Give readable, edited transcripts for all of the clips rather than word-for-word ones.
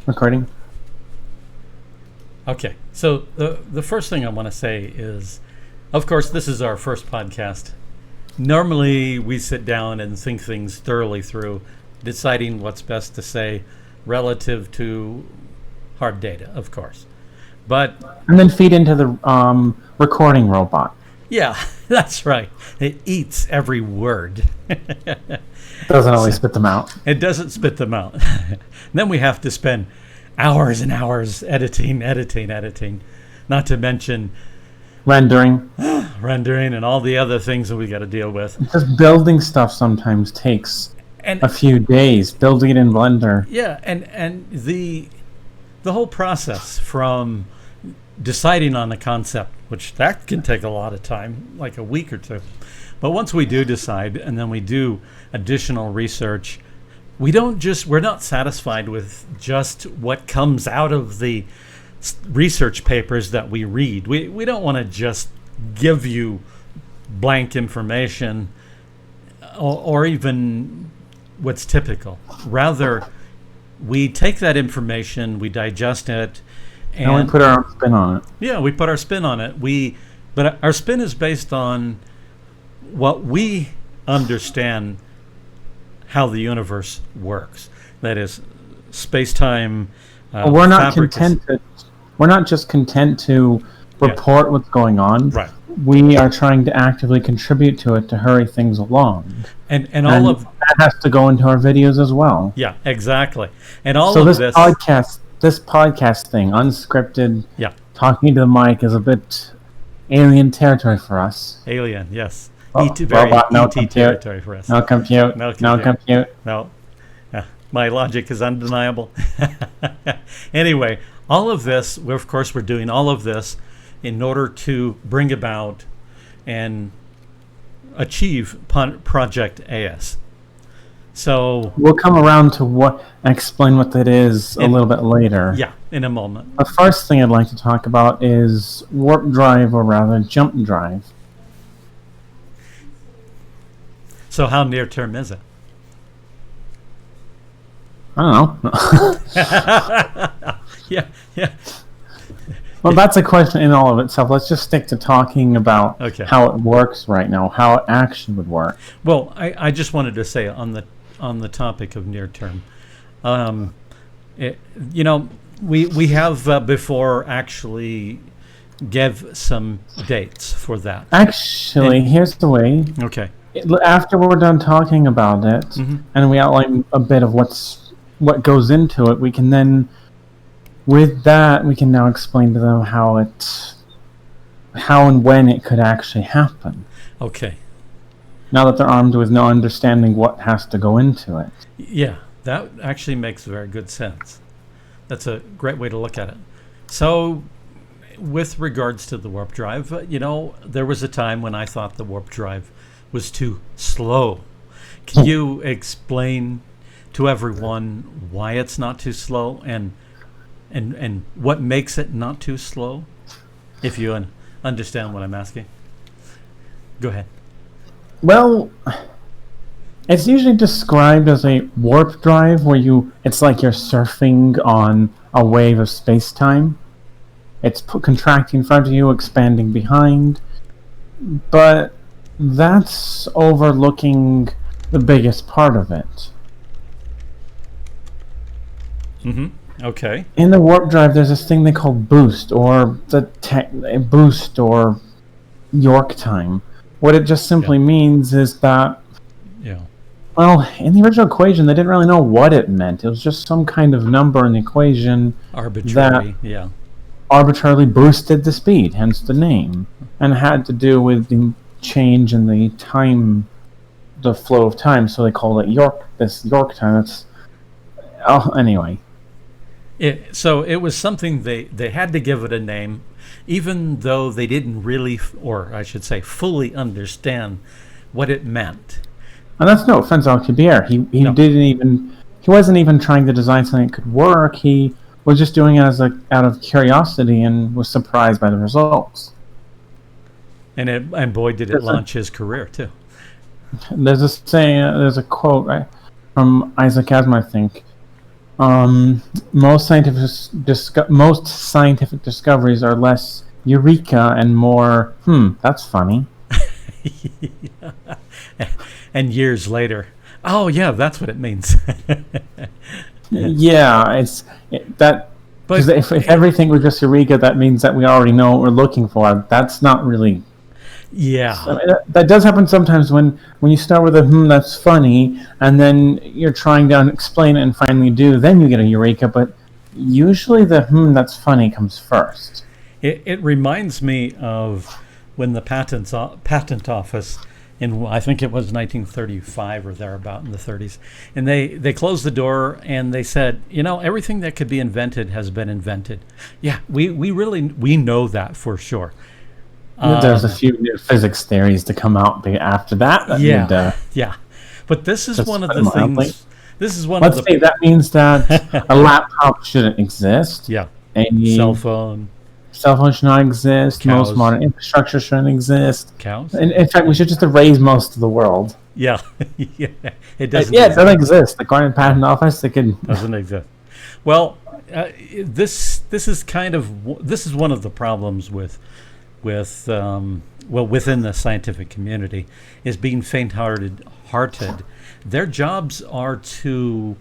recording. Okay, so the first thing I want to say is, of course, this is our first podcast. Normally, we sit down and think things thoroughly through, deciding what's best to say relative to hard data, of course. And then feed into the recording robot. Yeah, that's right. It eats every word. Doesn't always spit them out. It doesn't spit them out. Then we have to spend hours and hours editing. Not to mention rendering and all the other things that we got to deal with. Just building stuff sometimes takes a few days. Building it in Blender. Yeah, and the whole process from deciding on the concept, which that can take a lot of time, like a week or two. But once we do decide, and then we do additional research, we're not satisfied with just what comes out of the research papers that we read. We don't want to just give you blank information or even what's typical. Rather, we take that information, we digest it, and we put our own spin on it. Yeah, we put our spin on it. But our spin is based on what we understand how the universe works. That is, space-time. We're not just content to report what's going on. Right. We are trying to actively contribute to it to hurry things along. And all of that has to go into our videos as well. Yeah, exactly. And this podcast thing, unscripted, talking to the mic, is a bit alien territory for us. Alien, yes. Very ET territory for us. No compute. No. My logic is undeniable. Anyway, all of this, we're doing all of this in order to bring about and achieve Project AS. So we'll come around to explain what that is a little bit later. Yeah, in a moment. The first thing I'd like to talk about is warp drive, or rather jump drive. So how near term is it? I don't know. Yeah. Well, that's a question in all of itself. Let's just stick to talking about how it works right now, how it actually would work. Well, I just wanted to say on the topic of near term, we have before actually gave some dates for that. Actually, here's the way. Okay. After we're done talking about it, and we outline a bit of what goes into it, we can then, with that, we can now explain to them how and when it could actually happen. Okay. Now that they're armed with no understanding what has to go into it. Yeah, that actually makes very good sense. That's a great way to look at it. So, with regards to the warp drive, there was a time when I thought the warp drive was too slow. Can you explain to everyone why it's not too slow and what makes it not too slow? If you understand what I'm asking. Go ahead. Well, it's usually described as a warp drive where it's like you're surfing on a wave of space-time. It's contracting in front of you, expanding behind. But that's overlooking the biggest part of it. Okay. In the warp drive, there's this thing they call boost, or boost, or York time. What it just simply means is that, well, in the original equation, they didn't really know what it meant. It was just some kind of number in the equation that arbitrarily boosted the speed, hence the name, and had to do with the change in the time, the flow of time. So they called it York time. Anyway. So it was something they had to give it a name, even though they didn't really, or I should say, fully understand what it meant. And that's no offense to Alcubierre. He wasn't even trying to design something that could work. He was just doing it out of curiosity and was surprised by the results. And boy, did it launch his career too. There's a saying, there's a quote from Isaac Asimov, I think. most scientific discoveries are less eureka and more, that's funny. And years later, oh yeah, that's what it means. Yeah, because if everything was just eureka, that means that we already know what we're looking for. That's not really. Yeah. So that does happen sometimes when you start with a that's funny, and then you're trying to explain it and finally do, then you get a eureka, but usually the that's funny comes first. It reminds me of when the patent office in, I think it was 1935 or thereabout, in the 30s, and they closed the door and they said, everything that could be invented has been invented. Yeah, we know that for sure. There's a few new physics theories to come out after that. Yeah. But this is one of the things. This is one. Let's say that means that a laptop shouldn't exist. Yeah. A cell phone should not exist. Cows. Most modern infrastructure shouldn't exist. Cows. In fact, we should just erase most of the world. Yeah. Yeah. It doesn't. Yeah, it doesn't exist. According to the patent office, it doesn't exist. Well, this is one of the problems within the scientific community, is being faint-hearted. Their jobs are to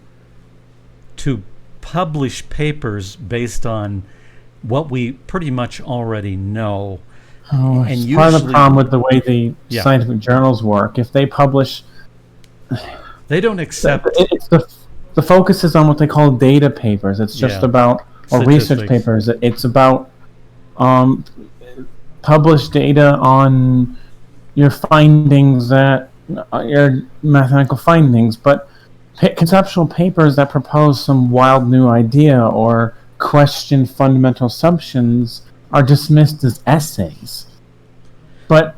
publish papers based on what we pretty much already know. And usually, part of the problem with the way the scientific journals work. If they publish, they don't accept. The focus is on what they call data papers. It's just about, or research papers. It's about published data on your findings, your mathematical findings, but conceptual papers that propose some wild new idea or question fundamental assumptions are dismissed as essays. But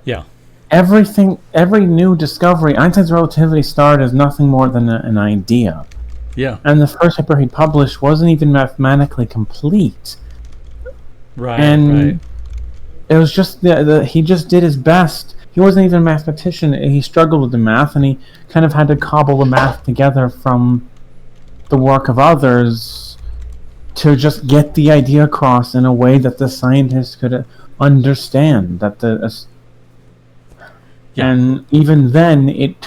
every new discovery, Einstein's relativity started as nothing more than an idea. Yeah. And the first paper he published wasn't even mathematically complete. Right. And it was just he just did his best. He wasn't even a mathematician. He struggled with the math, and he kind of had to cobble the math together from the work of others to just get the idea across in a way that the scientists could understand. And even then, it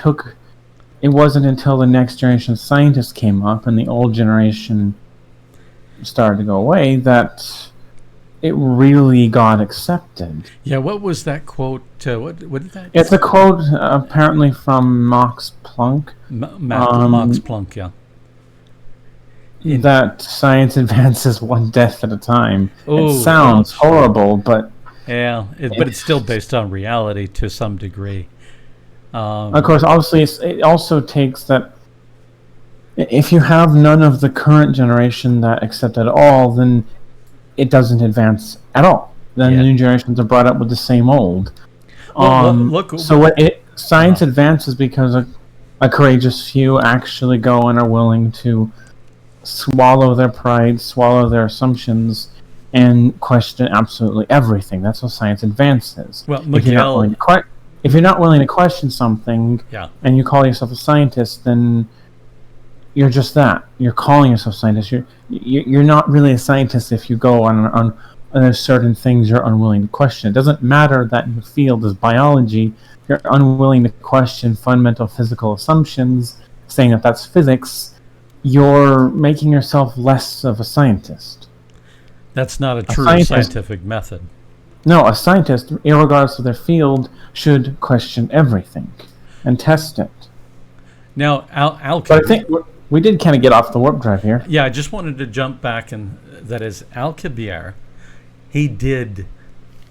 wasn't until the next generation of scientists came up and the old generation started to go away that it really got accepted. Yeah, what was that quote? What did that? It's a quote apparently from Max Planck. Max Planck, yeah. That science advances one death at a time. Oh, it sounds horrible, but yeah, but it's still based on reality to some degree. Of course, obviously, it also takes that. If you have none of the current generation that accept at all, then it doesn't advance at all. Then the new generations are brought up with the same old. Science advances because a courageous few actually go and are willing to swallow their pride, swallow their assumptions, and question absolutely everything. That's how science advances. Well, if you're not willing to question something, and you call yourself a scientist, then you're just that. You're calling yourself a scientist. You're not really a scientist if you go on there's certain things you're unwilling to question. It doesn't matter that your field is biology. You're unwilling to question fundamental physical assumptions, saying that that's physics. You're making yourself less of a scientist. That's not a true scientific method. No, a scientist, regardless of their field, should question everything and test it. Now, but I think we did kind of get off the warp drive here. Yeah, I just wanted to jump back, and that is Alcubierre. He did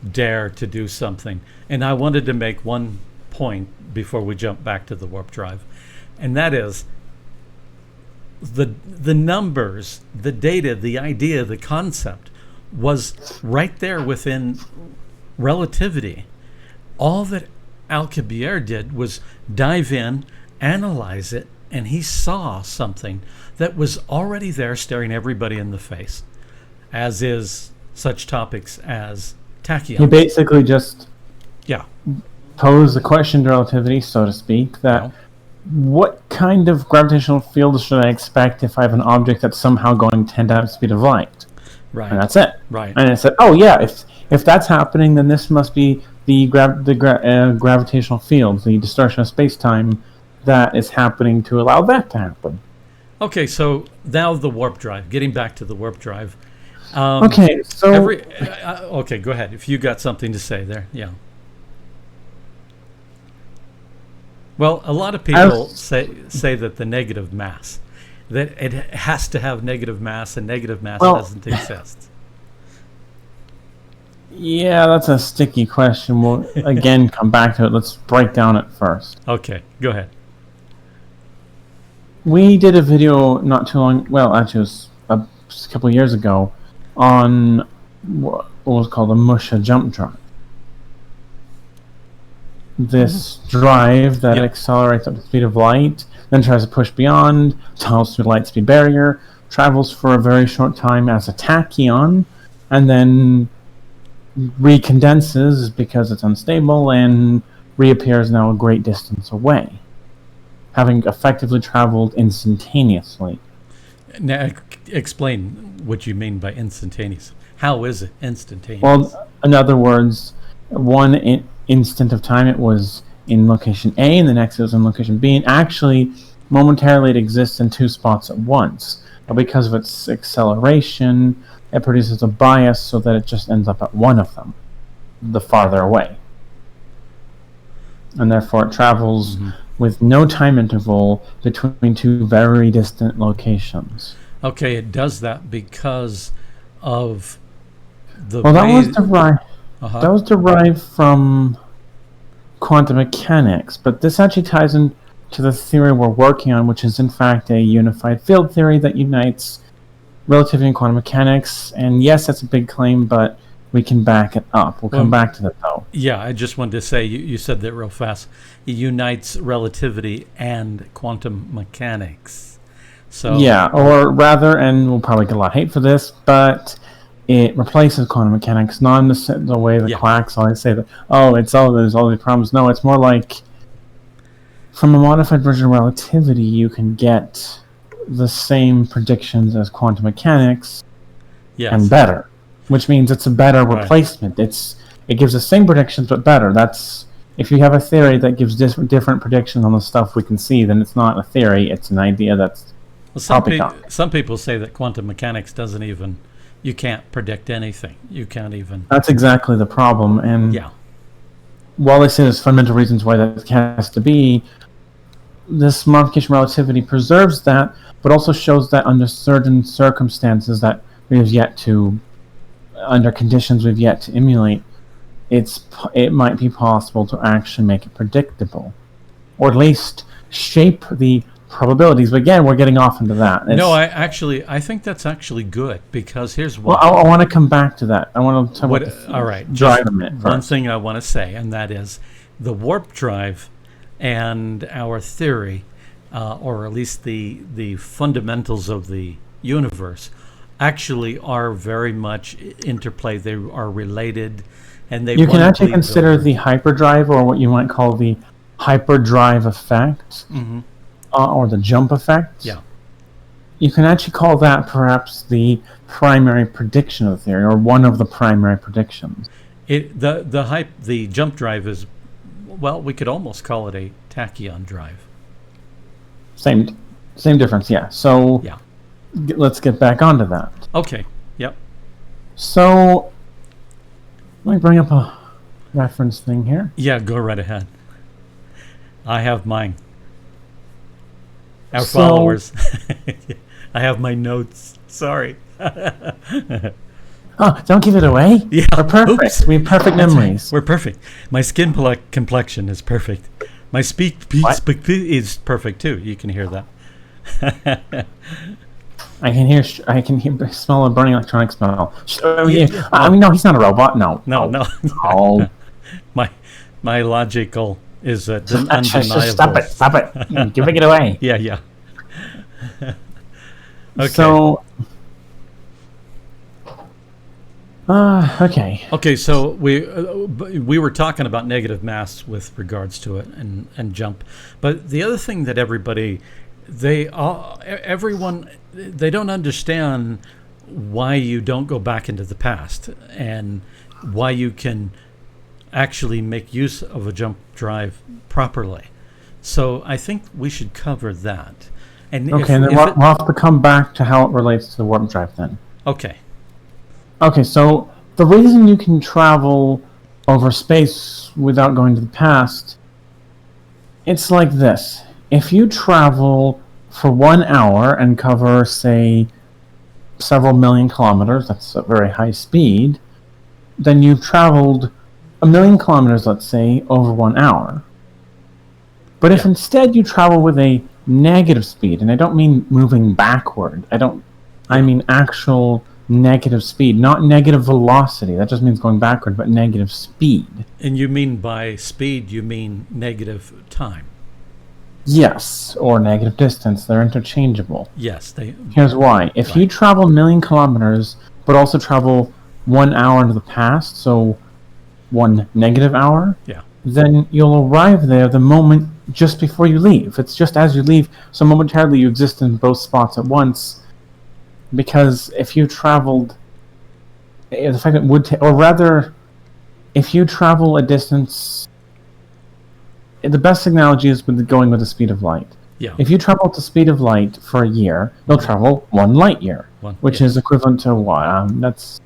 dare to do something, and I wanted to make one point before we jump back to the warp drive, and that is the numbers, the data, the idea, the concept was right there within relativity. All that Alcubierre did was dive in, analyze it, and he saw something that was already there staring everybody in the face, as is such topics as tachyons. He basically just posed the question to relativity, so to speak, that what kind of gravitational field should I expect if I have an object that's somehow going 10 times the speed of light? Right. And that's it. Right. And I said, oh yeah, if that's happening, then this must be the gravitational field, the distortion of space-time that is happening to allow that to happen. Okay, so now the warp drive. Getting back to the warp drive. Okay, so... okay, go ahead. If you got something to say there, yeah. Well, a lot of people say that the negative mass, that it has to have negative mass, and negative mass doesn't exist. Yeah, that's a sticky question. We'll again come back to it. Let's break down it first. Okay, go ahead. We did a video not too long, well, actually it was a couple of years ago, on what was called a Musha jump drive. This drive that accelerates up to the speed of light, then tries to push beyond, tunnels through the light speed barrier, travels for a very short time as a tachyon, and then recondenses because it's unstable and reappears now a great distance away, having effectively traveled instantaneously. Now, explain what you mean by instantaneous. How is it instantaneous? Well, in other words, one instant of time it was in location A, and the next it was in location B, and actually, momentarily it exists in two spots at once. But because of its acceleration, it produces a bias so that it just ends up at one of them, the farther away. And therefore it travels with no time interval between two very distant locations. Okay, it does that because of the that was derived from quantum mechanics, but this actually ties into the theory we're working on, which is in fact a unified field theory that unites relativity and quantum mechanics. And yes, that's a big claim, but we can back it up. We'll come back to that, though. Yeah, I just wanted to say, you said that real fast. It unites relativity and quantum mechanics. So yeah, or rather, and we'll probably get a lot of hate for this, but it replaces quantum mechanics, not in the way the quacks always say that, there's all these problems. No, it's more like, from a modified version of relativity, you can get the same predictions as quantum mechanics, and better, which means it's a better replacement. It gives the same predictions but better. That's, if you have a theory that gives different predictions on the stuff we can see, then it's not a theory, it's an idea that's some people say that quantum mechanics doesn't even, you can't predict anything. You can't even. That's exactly the problem, and while they say there's fundamental reasons why that has to be, this modification relativity preserves that, but also shows that under certain circumstances that we have yet to, under conditions we've yet to emulate, it might be possible to actually make it predictable, or at least shape the probabilities. But again, we're getting off into that. I think that's actually good, because here's what. Well, I want to come back to that. I want to talk about all right, drive a minute first. One thing I want to say, and that is the warp drive and our theory, or at least the fundamentals of the universe, actually are very much interplay. They are related, and they. You can actually consider the hyperdrive, or what you might call the hyperdrive effect, or the jump effect. Yeah. You can actually call that perhaps the primary prediction of the theory, or one of the primary predictions. The jump drive is, well, we could almost call it a tachyon drive. Same difference, yeah. So let's get back onto that. Okay. Yep. So let me bring up a reference thing here. Yeah, go right ahead. I have mine. Our followers. I have my notes. Sorry. Oh, don't give it away. Yeah. We're perfect. Oops. We have perfect memories. We're perfect. My skin complexion is perfect. My speak is perfect too. You can hear that. I can smell a burning electronic smell. I mean, no, he's not a robot. No. Oh. My logical is undeniable. Stop it. You're giving it away. Yeah. Okay. So Okay. Okay, so we were talking about negative mass with regards to it and jump, but the other thing that everyone they don't understand why you don't go back into the past and why you can actually make use of a jump drive properly. So I think we should cover that. And okay, and then we'll have to come back to how it relates to the warp drive then. Okay. Okay, so the reason you can travel over space without going to the past, it's like this. If you travel for 1 hour and cover, say, several million kilometers, that's a very high speed, then you've traveled 1 million kilometers, let's say, over 1 hour. But if instead you travel with a negative speed, and I don't mean moving backward, I mean actual negative speed, not negative velocity. That just means going backward, but negative speed. And you mean by speed, you mean negative time? Yes, or negative distance. They're interchangeable. Yes. Here's why. If you travel 1 million kilometers, but also travel 1 hour into the past, so 1 negative hour, then you'll arrive there the moment just before you leave. It's just as you leave, so momentarily you exist in both spots at once. Because if you traveled, the fact it would, or rather, if you travel a distance, the best analogy is with going with the speed of light. Yeah. If you travel at the speed of light for a year, you'll travel 1 light year, which is equivalent to what? That's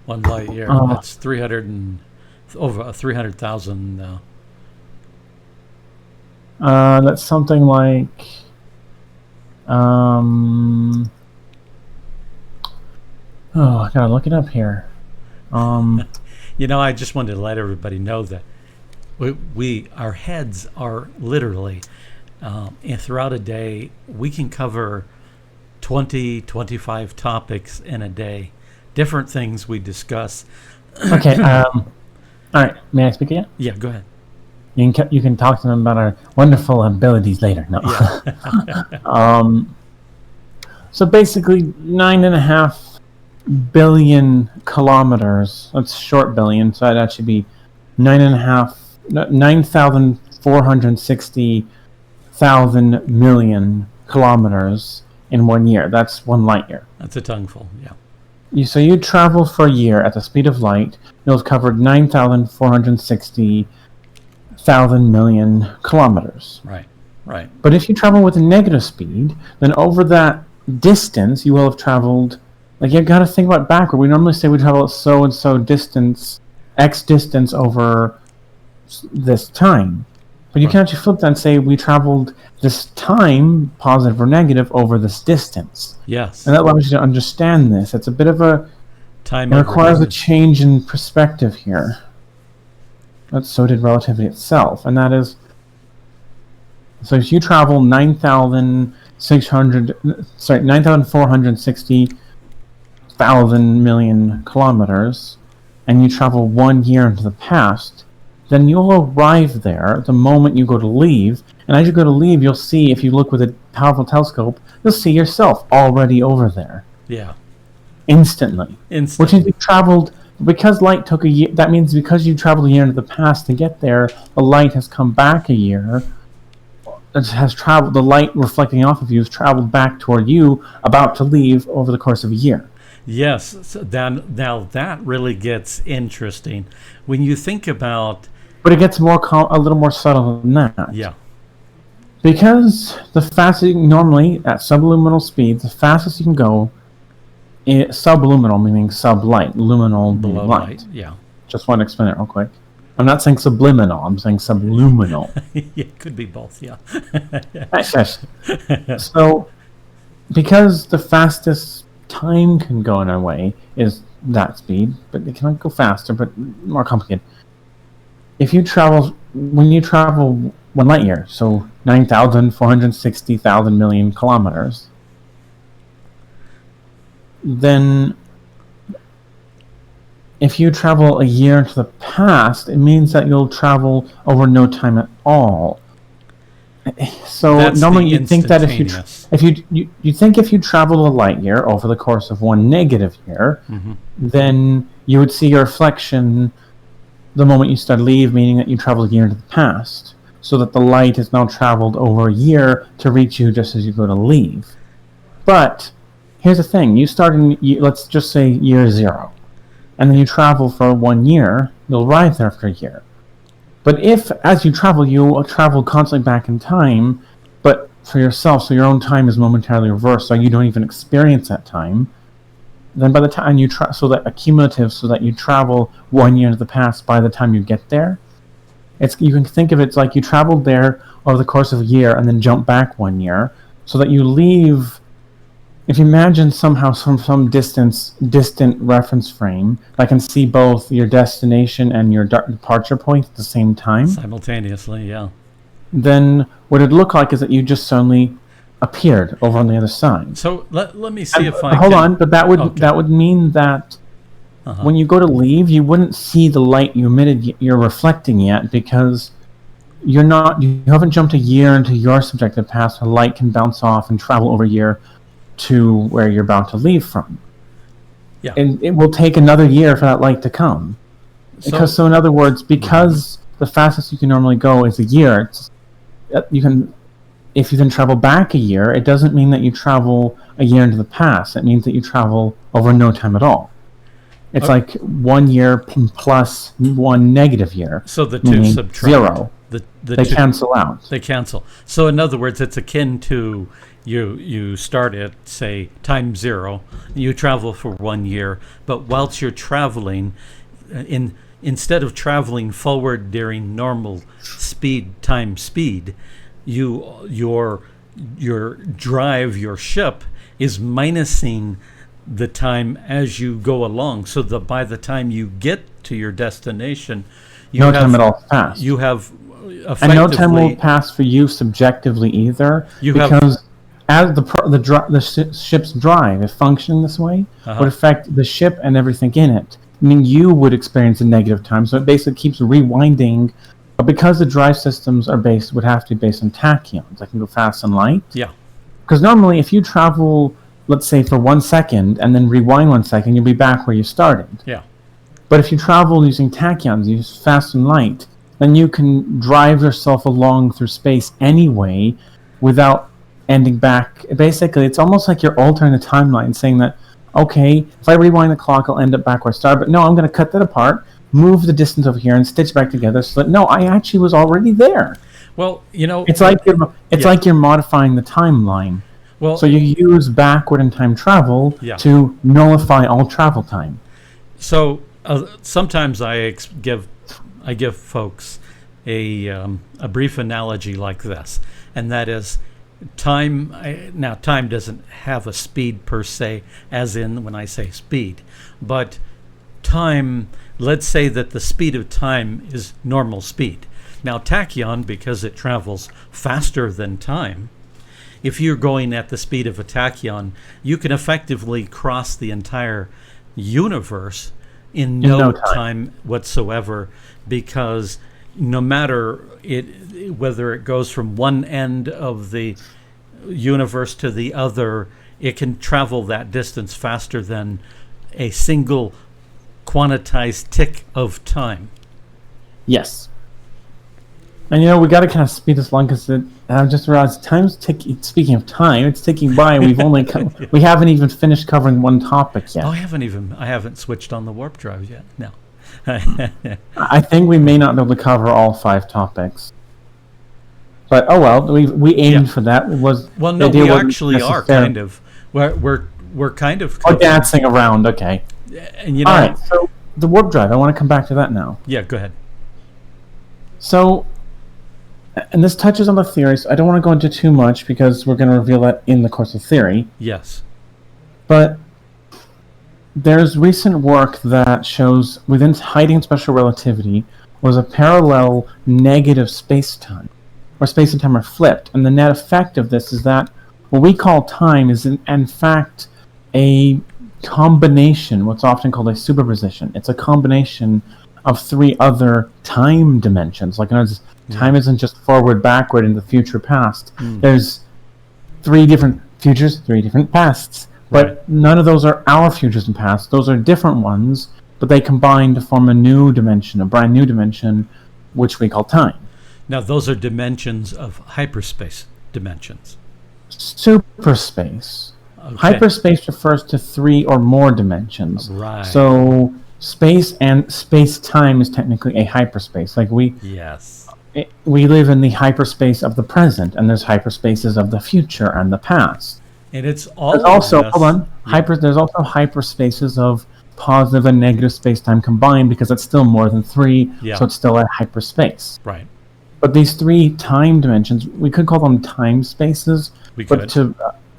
1 light year. That's 300 and over 300,000. That's something like. Oh, I gotta look it up here. I just wanted to let everybody know that our heads are literally, and throughout a day, we can cover 20, 25 topics in a day, different things we discuss. Okay. All right. May I speak again? Yeah, go ahead. You can talk to them about our wonderful abilities later. No. Yeah. So basically, 9.5 billion kilometers. That's short billion, so that'd actually be 9,460,000 million kilometers in 1 year. That's 1 light year. That's a tongueful, yeah. So you travel for a year at the speed of light. You'll have covered 9,460,000 million kilometers. Right. But if you travel with a negative speed, then over that distance, you will have traveled. Like, you got to think about backward. We normally say we travel so and so distance, x distance over this time. But you can actually flip that and say we traveled this time, positive or negative, over this distance. Yes. And that allows you to understand this. It's a bit of a time. It requires a change in perspective here. So did relativity itself, and that is. So if you travel 9,460,000 million kilometers, and you travel 1 year into the past, then you'll arrive there the moment you go to leave. And as you go to leave, you'll see, if you look with a powerful telescope, you'll see yourself already over there. Yeah. Instantly. Which means you traveled, because light took a year, that means because you traveled a year into the past to get there, the light has come back a year. It has traveled, the light reflecting off of you has traveled back toward you, about to leave over the course of a year. Yes. So now that really gets interesting. When you think about... But it gets a little more subtle than that. Yeah. Because the fastest, normally at subluminal speed, the fastest you can go, subluminal meaning sublight, luminal below light. Yeah. Just want to explain it real quick. I'm not saying subliminal, I'm saying subluminal. Yeah, it could be both, yeah. Yes. So, because the fastest time can go in our way is that speed, but it cannot go faster, but more complicated. When you travel 1 light year, so 9,460,000 million kilometers, then if you travel a year into the past, it means that you'll travel over no time at all. So That's normally the you'd think that instantaneous. if you travel a light year over the course of one negative year, Mm-hmm. then you would see your reflection the moment you start leave, meaning that you travel a year into the past, so that the light has now traveled over a year to reach you just as you go to leave. But here's the thing: you start in, let's just say year 0, and then you travel for 1 year. You'll arrive there after a year. But if, as you travel, you travel constantly back in time, but for yourself, so your own time is momentarily reversed, so you don't even experience that time, then by the time you so that accumulative, so that you travel 1 year into the past by the time you get there, you can think of it like you traveled there over the course of a year and then jump back 1 year, so that you leave. If you imagine somehow some distant reference frame that can see both your destination and your departure point at the same time, Simultaneously, yeah. then what it'd look like is that you just suddenly appeared over on the other side. So let me see if I hold can... on, but that would mean that when you go to leave, you wouldn't see the light you're reflecting yet, because you haven't jumped a year into your subjective past. The light can bounce off and travel over a year to where you're about to leave from. Yeah. And it will take another year for that light to come. So in other words, because the fastest you can normally go is a year, if you then travel back a year, it doesn't mean that you travel a year into the past. It means that you travel over no time at all. It's like 1 year plus 1 negative year. So the two subtract. 0. They cancel out. They cancel. So in other words, it's akin to you start at, say, time 0. You travel for 1 year, but whilst you're traveling, instead of traveling forward during normal time speed, your drive, your ship, is minusing the time as you go along, so that by the time you get to your destination, no time at all passed. You have and no time will pass for you subjectively either, because as the ship's drive, if functioning this way, would affect the ship and everything in it. I mean, you would experience a negative time, so it basically keeps rewinding. But because the drive systems would have to be based on tachyons, that can go fast and light. Yeah. Because normally, if you travel, let's say, for 1 second and then rewind 1 second, you'll be back where you started. Yeah. But if you travel using tachyons, use fast and light, then you can drive yourself along through space anyway without ending back. Basically, it's almost like you're altering the timeline, saying that, okay, if I rewind the clock, I'll end up back where I started. But no, I'm going to cut that apart, move the distance over here, and stitch back together so that, no, I actually was already there. Well, it's like you're modifying the timeline. Well, so you use backward in time travel to nullify all travel time. So sometimes I give folks a brief analogy like this, and that is time. Now, time doesn't have a speed per se, as in when I say speed, but time. Let's say that the speed of time is normal speed. Now, tachyon, because it travels faster than time, if you're going at the speed of a tachyon, you can effectively cross the entire universe in no time whatsoever, because no matter whether it goes from one end of the universe to the other, it can travel that distance faster than a single quantized tick of time. Yes. And we got to kind of speed this along, because I just realized time's ticking. Speaking of time, it's ticking by. We've only we haven't even finished covering one topic yet. Oh, I haven't switched on the warp drive yet. No. I think we may not be able to cover all 5 topics. But oh well, we aimed for that. We actually are kind of. We're kind of. Oh, dancing around. Okay. And all right. So the warp drive. I want to come back to that now. Yeah, go ahead. So, and this touches on the theory, so I don't want to go into too much because we're going to reveal that in the course of theory. Yes. But there's recent work that shows within hiding special relativity was a parallel negative space-time, where space and time are flipped. And the net effect of this is that what we call time is in fact a combination, what's often called a superposition. It's a combination of 3 other time dimensions. Like, in other words, time isn't just forward, backward, into the future, past. There's 3 different futures, 3 different pasts. But none of those are our futures and pasts. Those are different ones, but they combine to form a new dimension, a brand new dimension, which we call time. Now, those are dimensions of hyperspace dimensions. Superspace. Okay. Hyperspace refers to 3 or more dimensions. Right. So space and space-time is technically a hyperspace. Like we live in the hyperspace of the present, and there's hyperspaces of the future and the past. And it's all there's also there's also hyperspaces of positive and negative space-time combined, because it's still more than 3, so it's still a hyperspace. Right. But these 3 time dimensions, we could call them time spaces. But to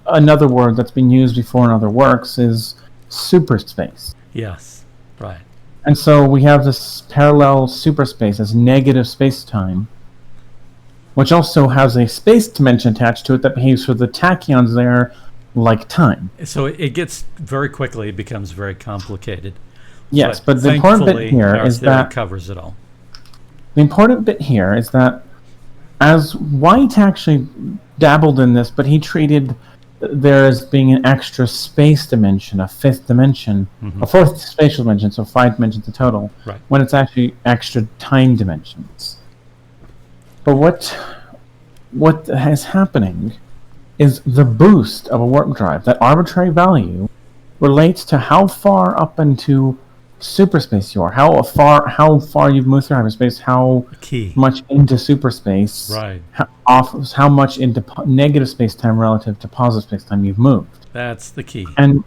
another word that's been used before in other works is superspace. Yes. Right. And so we have this parallel superspace as negative space-time, which also has a space dimension attached to it that behaves for the tachyons there like time. So it gets very quickly, it becomes very complicated. Yes, but the important bit here is that covers it all. The important bit here is that as White actually dabbled in this, but he treated there as being an extra space dimension, a 5th dimension, a 4th spatial dimension, so 5 dimensions in total, when it's actually extra time dimensions. But what is happening is the boost of a warp drive. That arbitrary value relates to how far up into superspace you are, how far you've moved through hyperspace, how much into superspace, how much into negative space-time relative to positive space-time you've moved. That's the key. And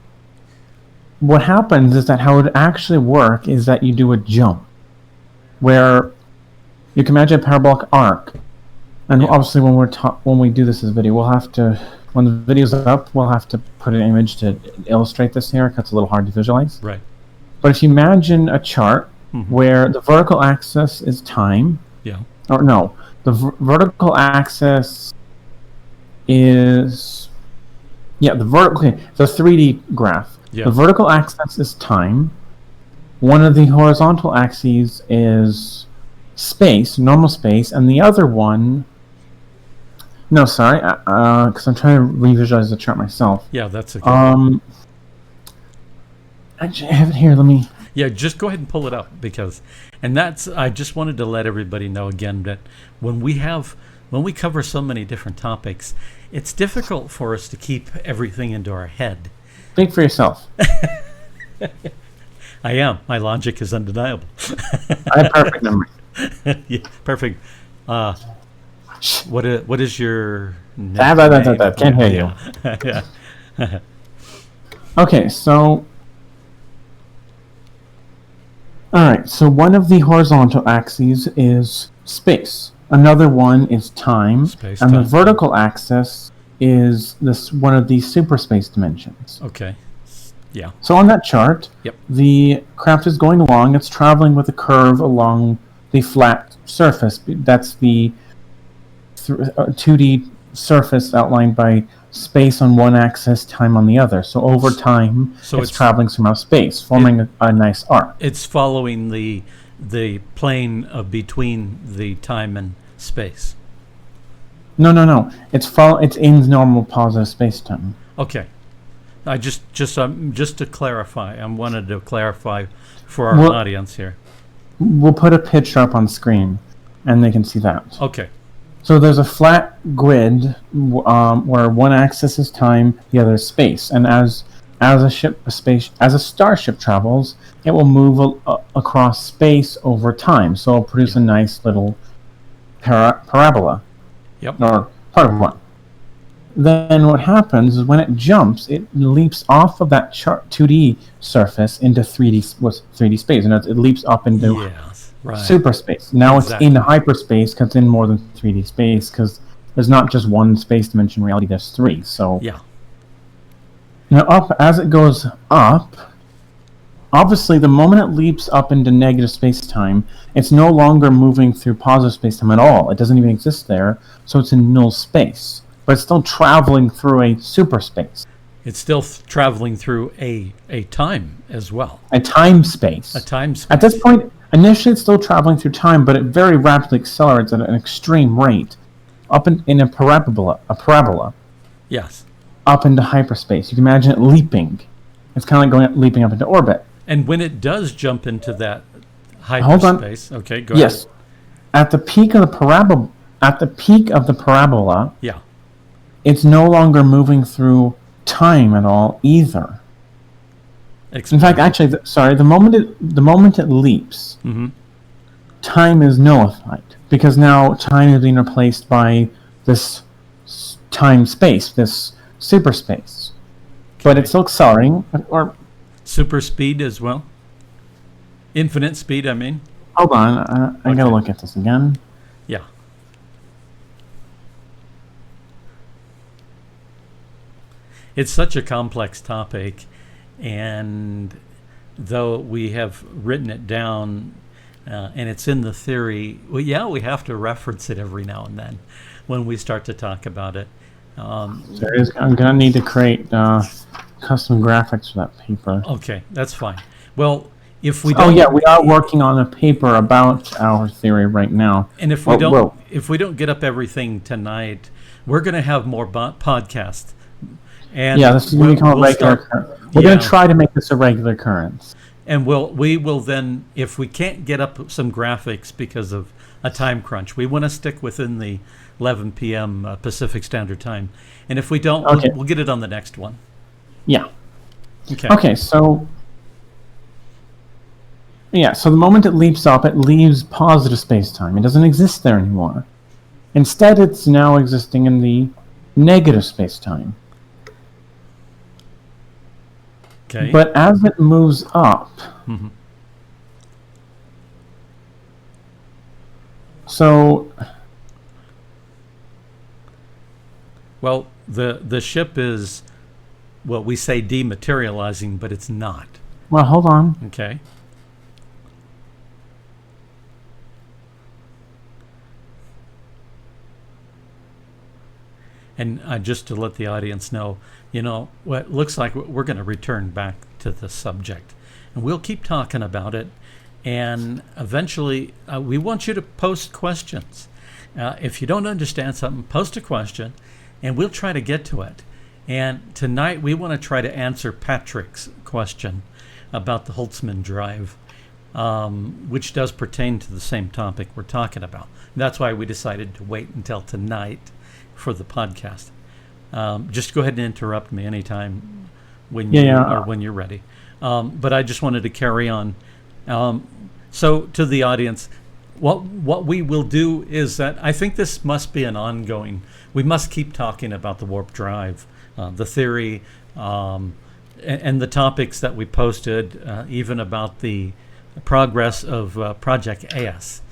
what happens is that how it actually works is that you do a jump, where you can imagine a parabolic arc. And obviously, when we do this as a video, we'll have to, when the video's up, we'll have to put an image to illustrate this here, because it's a little hard to visualize. Right. But if you imagine a chart where the vertical axis is time, or no, the vertical axis is, the 3D graph. The vertical axis is time. One of the horizontal axes is space, normal space, and the other one, because I'm trying to revisualize the chart myself. Yeah, that's okay. Actually, I have it here. Let me. Yeah, just go ahead and pull it up, I just wanted to let everybody know again that when we cover so many different topics, it's difficult for us to keep everything into our head. Speak for yourself. I am. My logic is undeniable. I have perfect memory. Yeah, perfect. What is your name? Can't hear you. Yeah. Okay, so alright, so one of the horizontal axes is space. Another one is time. The vertical axis is one of these superspace dimensions. Okay. Yeah. So on that chart, the craft is going along, it's traveling with a curve along the flat surface. That's the 2D surface outlined by space on one axis, time on the other. So over time, it's traveling through space, forming a nice arc. It's following the plane of between the time and space. No. It's in normal positive space-time. Okay. I just to clarify, I wanted to clarify for our audience here. We'll put a picture up on screen, and they can see that. Okay. So there's a flat grid where one axis is time, the other is space, and as a starship travels, it will move across space over time. So it'll produce a nice little parabola. Or part of one. Then what happens is when it jumps, it leaps off of that 2D surface into 3D space, and it leaps up into superspace. Now it's in hyperspace because it's in more than 3D space, because there's not just one space dimension reality, there's 3. So now as it goes up, obviously the moment it leaps up into negative space-time, it's no longer moving through positive space-time at all. It doesn't even exist there, so it's in null space. But it's still traveling through a superspace. It's still traveling through a time as well. A time space. A time space. At this point, initially it's still traveling through time, but it very rapidly accelerates at an extreme rate, up in a parabola. Yes. Up into hyperspace. You can imagine it leaping. It's kind of like leaping up into orbit. And when it does jump into that hyperspace, okay, go ahead. Yes. At the peak of the parabola, yeah, it's no longer moving through time at all either. In fact, actually, the moment it leaps, time is nullified because now time is being replaced by this time space, this super space. Okay. But it's still accelerating, or super speed as well. Infinite speed, I mean. Hold on, I gotta look at this again. Yeah. It's such a complex topic, and though we have written it down and it's in the theory, well, yeah, we have to reference it every now and then when we start to talk about it. I'm gonna need to create custom graphics for that paper. Okay, that's fine. Well, if we don't, we are working on a paper about our theory right now. And if we don't get up everything tonight, we're going to have more podcasts. And this is going to become a regular. We're going to try to make this a regular occurrence. And we will then, if we can't get up some graphics because of a time crunch, we want to stick within the 11 p.m. Pacific Standard Time. And if we don't, we'll get it on the next one. Yeah. Okay. Okay. So the moment it leaps up, it leaves positive space-time. It doesn't exist there anymore. Instead, it's now existing in the negative space-time. Okay. But as it moves up, well, the ship is, well, we say dematerializing, but it's not. Well, hold on. Okay. And just to let the audience know, what it looks like we're going to return back to the subject. And we'll keep talking about it. And eventually, we want you to post questions. If you don't understand something, post a question, and we'll try to get to it. And tonight, we want to try to answer Patrick's question about the Holtzman drive, which does pertain to the same topic we're talking about. And that's why we decided to wait until tonight for the podcast. Just go ahead and interrupt me anytime when you're ready. But I just wanted to carry on. So to the audience, what we will do is that I think this must be an ongoing. We must keep talking about the warp drive, the theory, and the topics that we posted, even about the progress of Project AS.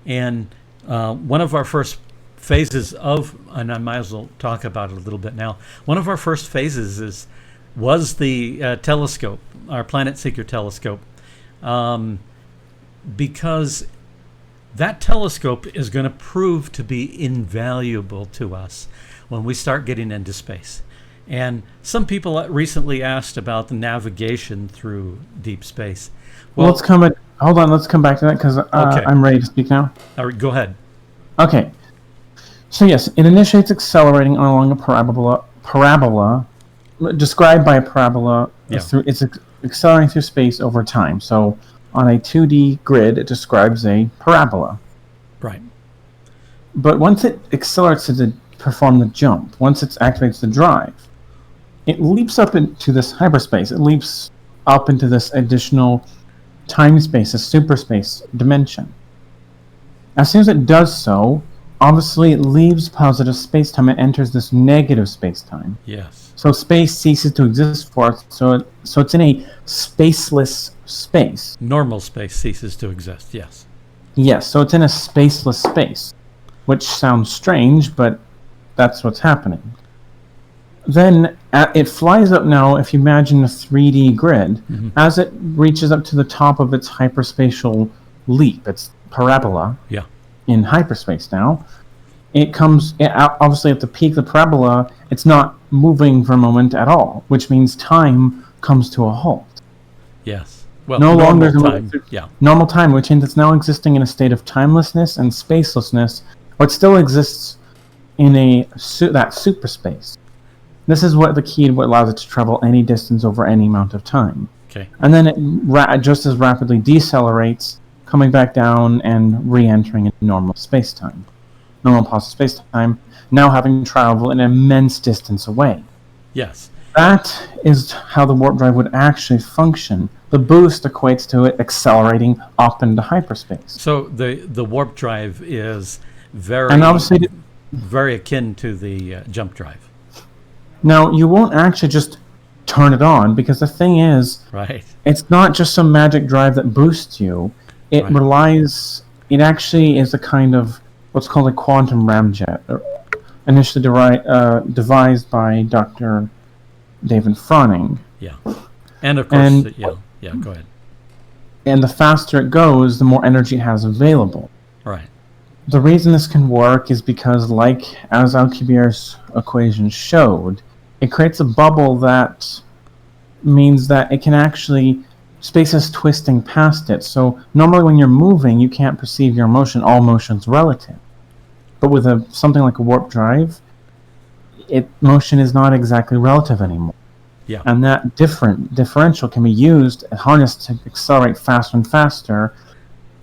And one of our first phases of, and I might as well talk about it a little bit now. One of our first phases was the telescope, our Planet Seeker telescope, because that telescope is going to prove to be invaluable to us when we start getting into space. And some people recently asked about the navigation through deep space. Well, let's come back to that because I'm ready to speak now. All right, go ahead. Okay. So yes, it initiates accelerating along a parabola described by a parabola. It's accelerating through space over time. So on a 2D grid, it describes a parabola. Right. But once it accelerates to perform the jump, once it activates the drive, it leaps up into this hyperspace. It leaps up into this additional time space, a superspace dimension. As soon as it does so, obviously, it leaves positive space-time and enters this negative space-time. Yes. So space ceases to exist for it. So it's in a spaceless space. Normal space ceases to exist. Yes. Yes. So it's in a spaceless space, which sounds strange, but that's what's happening. Then it flies up now. If you imagine a 3D grid, as it reaches up to the top of its hyperspatial leap, its parabola. Yeah. In hyperspace now, obviously at the peak of the parabola, it's not moving for a moment at all, which means time comes to a halt. Yes. Well, no longer time. Yeah. Normal time, which means it's now existing in a state of timelessness and spacelessness, but still exists in that superspace. This is what allows it to travel any distance over any amount of time. Okay. And then it just as rapidly decelerates, coming back down and re-entering into normal space-time. Normal positive space-time, now having traveled an immense distance away. Yes. That is how the warp drive would actually function. The boost equates to it accelerating up into hyperspace. So the warp drive is very akin to the jump drive. Now, you won't actually just turn it on, because the thing is, it's not just some magic drive that boosts you. It it actually is a kind of what's called a quantum ramjet, initially devised by Dr. David Froning. Yeah. And of course, yeah, go ahead. And the faster it goes, the more energy it has available. Right. The reason this can work is because, as Alcubierre's equation showed, it creates a bubble that means that it can actually, space is twisting past it. So normally when you're moving, you can't perceive your motion. All motion's relative. But with something like a warp drive, motion is not exactly relative anymore. Yeah. And that differential can be used and harnessed to accelerate faster and faster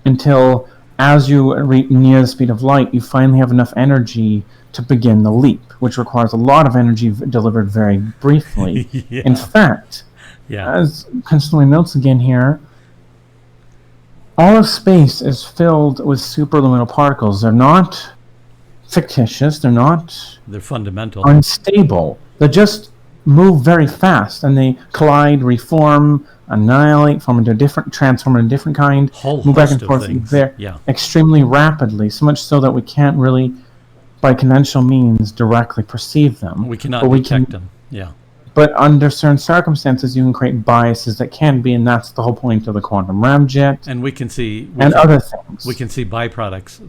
until, as you near the speed of light, you finally have enough energy to begin the leap, which requires a lot of energy delivered very briefly. Yeah. In fact, as Constantly notes again here, all of space is filled with superluminal particles. They're not fictitious. They're fundamental. Unstable. They just move very fast, and they collide, reform, annihilate, transform into a different kind, move back and forth extremely rapidly, so much so that we can't really, by conventional means, directly perceive them. We cannot detect them. Yeah. But under certain circumstances, you can create biases that can be, and that's the whole point of the quantum ramjet. And we can see other things. We can see byproducts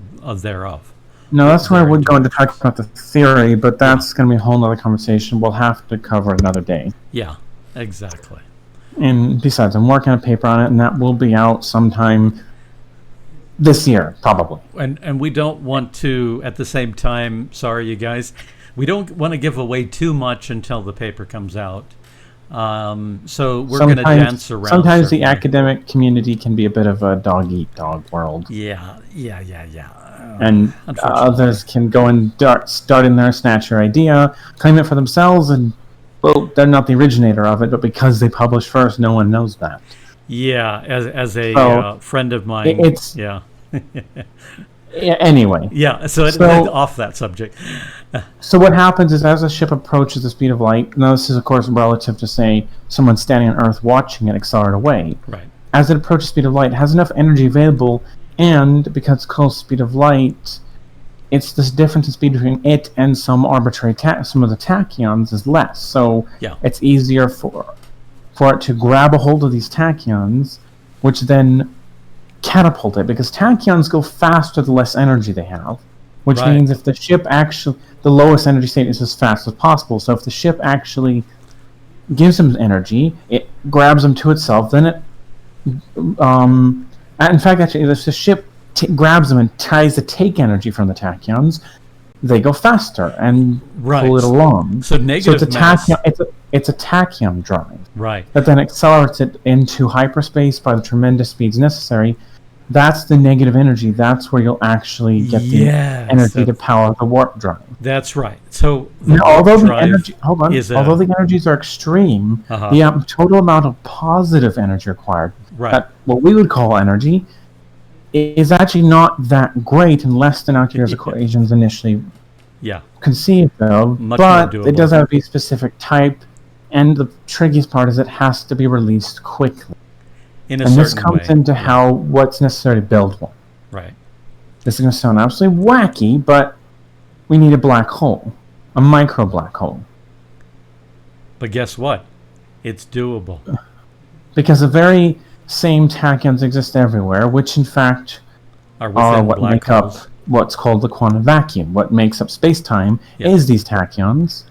thereof. No, that's where I would go into talk about the theory, but that's going to be a whole other conversation. We'll have to cover it another day. Yeah, exactly. And besides, I'm working on a paper on it, and that will be out sometime this year, probably. And we don't want to, at the same time, sorry, you guys, we don't want to give away too much until the paper comes out. So we're going to dance around. Sometimes the academic community can be a bit of a dog-eat-dog world. Yeah. And others can go and start in there, snatch your idea, claim it for themselves, and, well, they're not the originator of it, but because they published first, no one knows that. Yeah, as a friend of mine. Anyway. Yeah, so off that subject. So what happens is, as a ship approaches the speed of light, now this is, of course, relative to, say, someone standing on Earth watching it accelerate away. Right. As it approaches the speed of light, it has enough energy available, and because it's close to the speed of light, it's this difference in speed between it and some arbitrary some of the tachyons is less. So it's easier for it to grab a hold of these tachyons, which then catapult it, because tachyons go faster the less energy they have, which means if the ship the lowest energy state is as fast as possible. So if the ship actually gives them energy, it grabs them to itself, then it in fact, actually, if the ship grabs them and tries to take energy from the tachyons, they go faster and pull it along. So negative mass. It's a tachyon drive. Right. That then accelerates it into hyperspace by the tremendous speeds necessary. That's the negative energy. That's where you'll actually get the energy to power the warp drive. That's right. So although the energies are extreme, the total amount of positive energy required, what we would call energy, is actually not that great and less than Alcubierre's equations initially conceived of. But it does have a specific type, and the trickiest part is it has to be released quickly. And this comes into what's necessary to build one. Right. This is going to sound absolutely wacky, but we need a black hole, a micro black hole. But guess what? It's doable. Because the very same tachyons exist everywhere, which in fact are what make up what's called the quantum vacuum. What makes up space-time is these tachyons.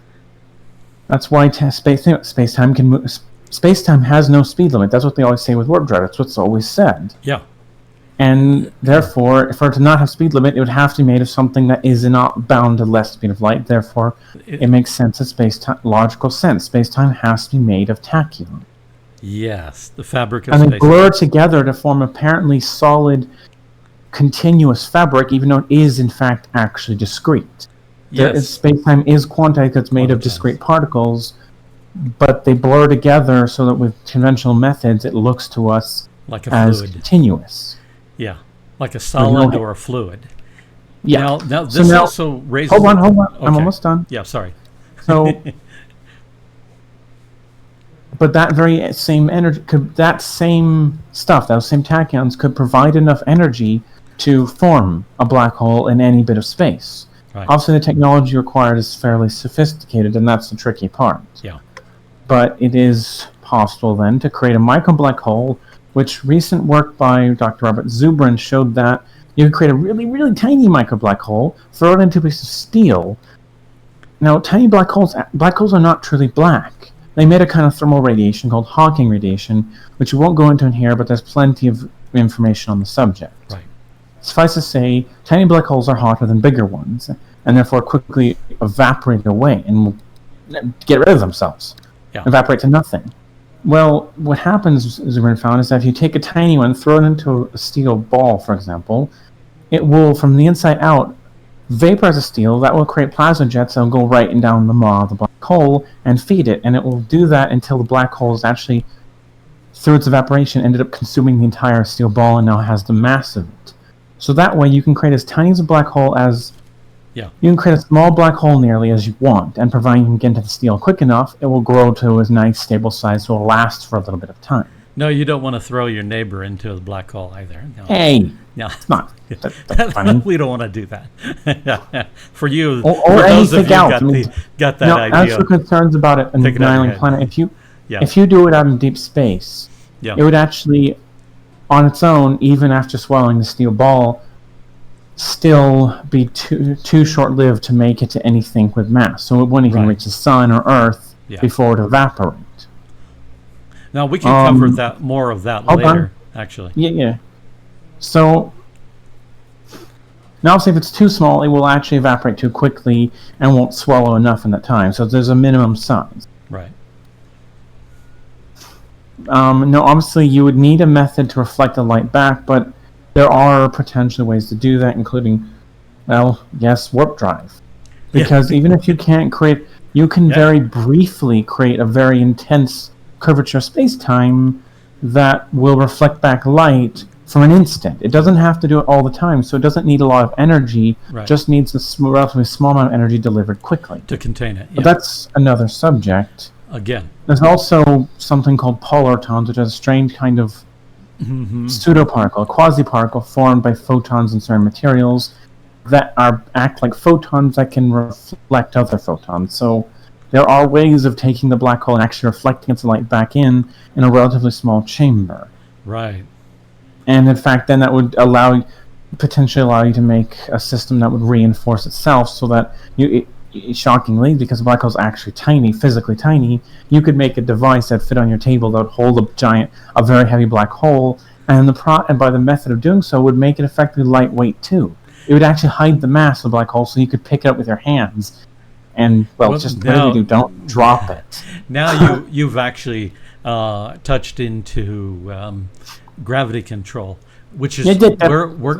That's why space-time can move. Space-time has no speed limit. That's what they always say with warp drive. That's what's always said. Yeah. And therefore, for it to not have speed limit, it would have to be made of something that is not bound to less speed of light. Therefore, it makes sense that space-time, logical sense, space-time has to be made of tachyons. Yes, the fabric of space. space. And they blur together to form apparently solid, continuous fabric, even though it is in fact actually discrete. Yes. Space-time is quantized; it's made of discrete particles, but they blur together so that with conventional methods, it looks to us like as fluid. Continuous. Yeah, like a solid or a fluid. Yeah. Now this also raises. Hold on. Okay. I'm almost done. Yeah, sorry. So. But that very same energy, that same stuff, those same tachyons could provide enough energy to form a black hole in any bit of space. Right. Obviously, the technology required is fairly sophisticated, and that's the tricky part. Yeah. But it is possible then to create a micro black hole, which recent work by Dr. Robert Zubrin showed that you can create a really, really tiny micro black hole, throw it into a piece of steel. Now, tiny black holes are not truly black. They emit a kind of thermal radiation called Hawking radiation, which we won't go into in here, but there's plenty of information on the subject. Right. Suffice to say, tiny black holes are hotter than bigger ones, and therefore quickly evaporate away and get rid of themselves. Yeah. Evaporate to nothing. Well, what happens, as we've found, is that if you take a tiny one, throw it into a steel ball, for example, it will, from the inside out, vaporize the steel. That will create plasma jets that will go right and down the maw of the black hole and feed it, and it will do that until the black hole is actually, through its evaporation, ended up consuming the entire steel ball and now has the mass of it. So that way you can create as tiny as a black hole as... Yeah. You can create a small black hole nearly as you want, and providing you can get into the steel quick enough, it will grow to a nice stable size so it will last for a little bit of time. No, you don't want to throw your neighbor into the black hole either. No. Hey! No. It's not. That's funny. We don't want to do that. For you, or for those of anything you else. got that now, idea. as for concerns about it annihilating planet, if you do it out in deep space, it would actually, on its own, even after swallowing the steel ball, still be too short-lived to make it to anything with mass. So it wouldn't even reach the sun or Earth before it would evaporate. Now we can cover more of that later. Actually. Yeah. So now, obviously, if it's too small, it will actually evaporate too quickly and won't swallow enough in that time. So there's a minimum size. Right. No, obviously, you would need a method to reflect the light back, but there are potentially ways to do that, including, well, yes, warp drive. Because even if you can't create, you can very briefly create a very intense curvature space-time that will reflect back light from an instant. It doesn't have to do it all the time, so it doesn't need a lot of energy, just needs a relatively small amount of energy delivered quickly. To contain it, But that's another subject. Again. There's also something called polartons, which is a strange kind of pseudoparticle, a quasi-particle formed by photons in certain materials that act like photons that can reflect other photons. So there are ways of taking the black hole and actually reflecting its light back in a relatively small chamber. Right. And in fact, then that would potentially allow you to make a system that would reinforce itself so that shockingly, because the black hole is actually tiny, physically tiny, you could make a device that fit on your table that would hold a very heavy black hole, and by the method of doing so would make it effectively lightweight too. It would actually hide the mass of the black hole so you could pick it up with your hands. And, just whatever you do, don't drop it. Now you've actually touched into gravity control, which is we're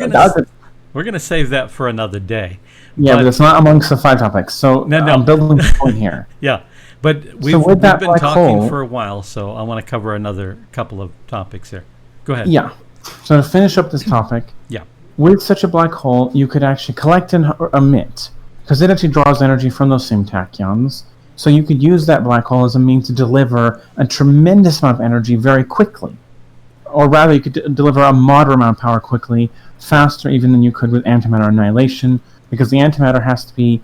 gonna save that for another day. Yeah, but it's not amongst the 5 topics. So no. I'm building the point here. Yeah, but we've been talking for a while, so I want to cover another couple of topics here. Go ahead. Yeah. So to finish up this topic, with such a black hole, you could actually collect and emit, because it actually draws energy from those same tachyons. So you could use that black hole as a means to deliver a tremendous amount of energy very quickly. Or rather, you could deliver a moderate amount of power quickly, faster even than you could with antimatter annihilation, because the antimatter has to be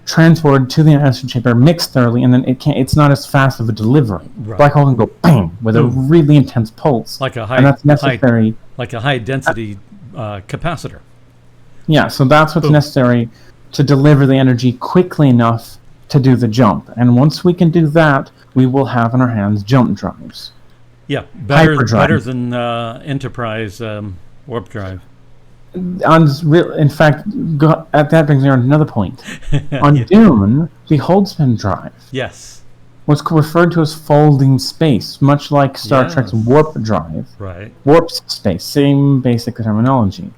transported to the isotope chamber, mixed thoroughly, and then it's not as fast of a delivery. Right. Black hole can go bang with a really intense pulse, like a and that's necessary. Like a high density capacitor. Yeah, so that's what's necessary to deliver the energy quickly enough to do the jump. And once we can do that, we will have in our hands jump drives. Yeah, better than Enterprise warp drive. In fact, that brings me on to another point. On Dune, the Holtzman drive was referred to as folding space, much like Star Trek's warp drive. Right. Warp space, same basic terminology.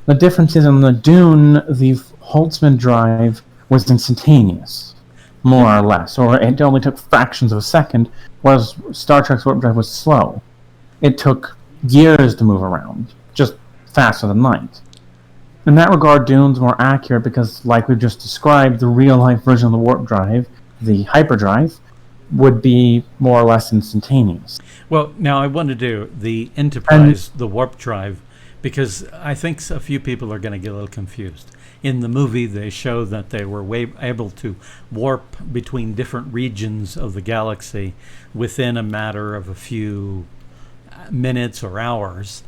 The difference is on the Dune, the Holtzman drive was instantaneous, more or less, or it only took fractions of a second, whereas Star Trek's warp drive was slow. It took years to move around, just faster than light. In that regard, Dune's more accurate because, like we've just described, the real-life version of the warp drive, the hyperdrive, would be more or less instantaneous. Well, now I want to do the Enterprise, the warp drive, because I think a few people are going to get a little confused. In the movie, they show that they were able to warp between different regions of the galaxy within a matter of a few minutes or hours.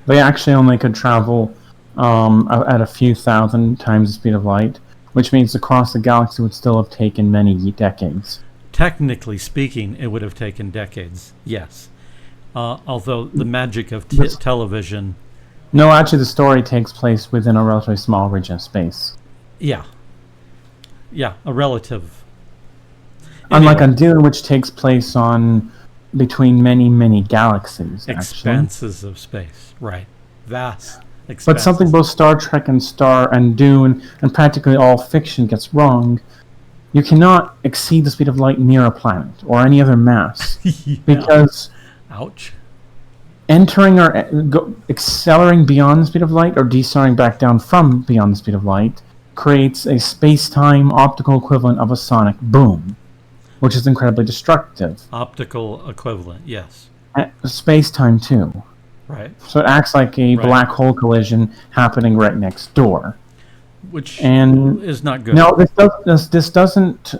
They actually only could travel at a few thousand times the speed of light, which means across the galaxy would still have taken many decades. Technically speaking, it would have taken decades, yes. Although the magic of television... No, actually the story takes place within a relatively small region of space. Yeah, a relative. Unlike on Dune, which takes place on between many, many galaxies. Expanses of space, right. Vast expanses. But something both Star Trek and Dune and practically all fiction gets wrong. You cannot exceed the speed of light near a planet or any other mass. Because... Ouch. Entering or accelerating beyond the speed of light or decelerating back down from beyond the speed of light creates a space-time optical equivalent of a sonic boom, which is incredibly destructive. Optical equivalent, yes. Space-time, too. Right. So it acts like a black hole collision happening right next door. Which is not good. No, this doesn't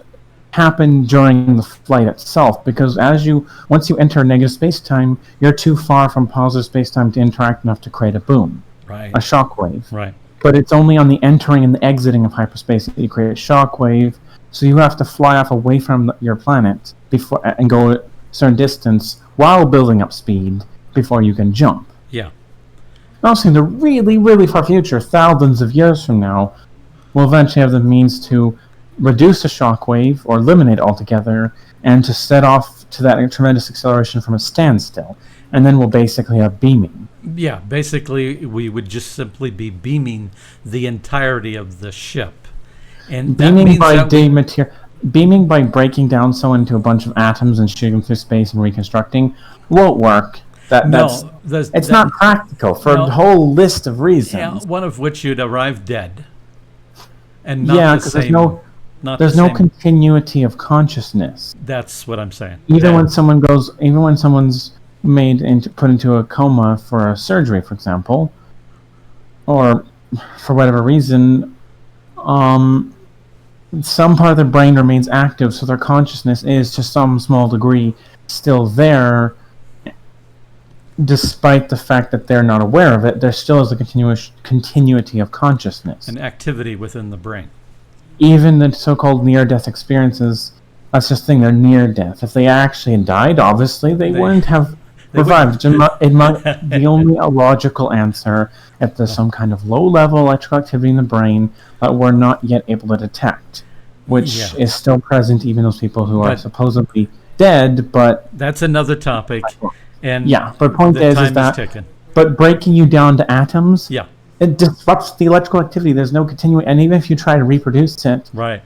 happen during the flight itself, because once you enter negative space-time, you're too far from positive space-time to interact enough to create a boom, a shockwave. Right. But it's only on the entering and the exiting of hyperspace that you create a shockwave, so you have to fly off away from your planet and go a certain distance while building up speed before you can jump. Yeah. Also, in the really, really far future, thousands of years from now, we'll eventually have the means to reduce the shockwave or eliminate it altogether, and to set off to that tremendous acceleration from a standstill. And then we'll basically have beaming. Yeah, basically we would just simply be beaming the entirety of the ship. And beaming by breaking down someone into a bunch of atoms and shooting them through space and reconstructing won't work. It's not practical for a whole list of reasons. Yeah, one of which you'd arrive dead. And not the same. There's no continuity of consciousness. That's what I'm saying. Even when someone's put into a coma for a surgery, for example, or for whatever reason, some part of their brain remains active, so their consciousness is to some small degree still there, despite the fact that they're not aware of it. There still is a continuity of consciousness. An activity within the brain. Even the so-called near-death experiences, that's just the thing, they're near-death. If they actually had died, obviously, they wouldn't have revived. It might be only a logical answer if there's some kind of low-level electrical activity in the brain that we're not yet able to detect, which is still present even those people who are supposedly dead, but... That's another topic. And but the point is that... But breaking you down to atoms... Yeah. It disrupts the electrical activity. There's no continuity, and even if you try to reproduce it, right.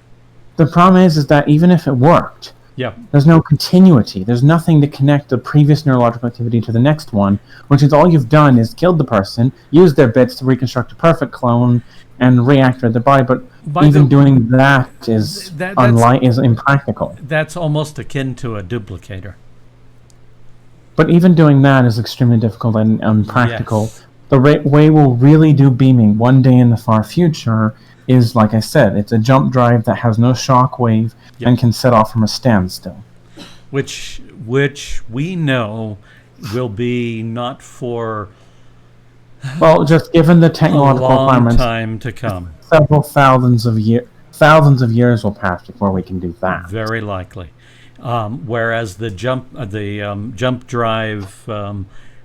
The problem is that even if it worked, there's no continuity. There's nothing to connect the previous neurological activity to the next one, which is all you've done is killed the person, used their bits to reconstruct a perfect clone, and reactivate the body. But even doing that is impractical. That's almost akin to a duplicator. But even doing that is extremely difficult and impractical. Yes. The way we'll really do beaming one day in the far future is, like I said, it's a jump drive that has no shockwave and can set off from a standstill. Which we know will be not for Well, just given the A technological long requirements, time to come. several thousands of years will pass before we can do that. Very likely. Whereas the jump drive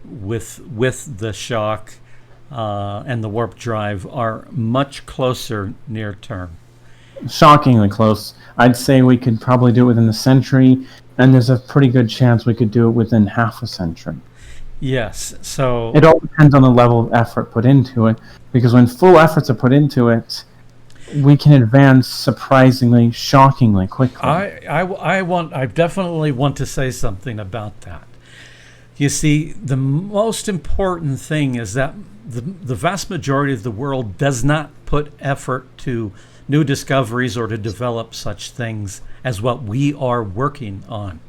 with the shock and the warp drive are much closer near term. Shockingly close. I'd say we could probably do it within a century, and there's a pretty good chance we could do it within half a century. Yes, so it all depends on the level of effort put into it, because when full efforts are put into it, we can advance surprisingly, shockingly quickly. I definitely want to say something about that. You see, the most important thing is that the vast majority of the world does not put effort to new discoveries or to develop such things as what we are working on.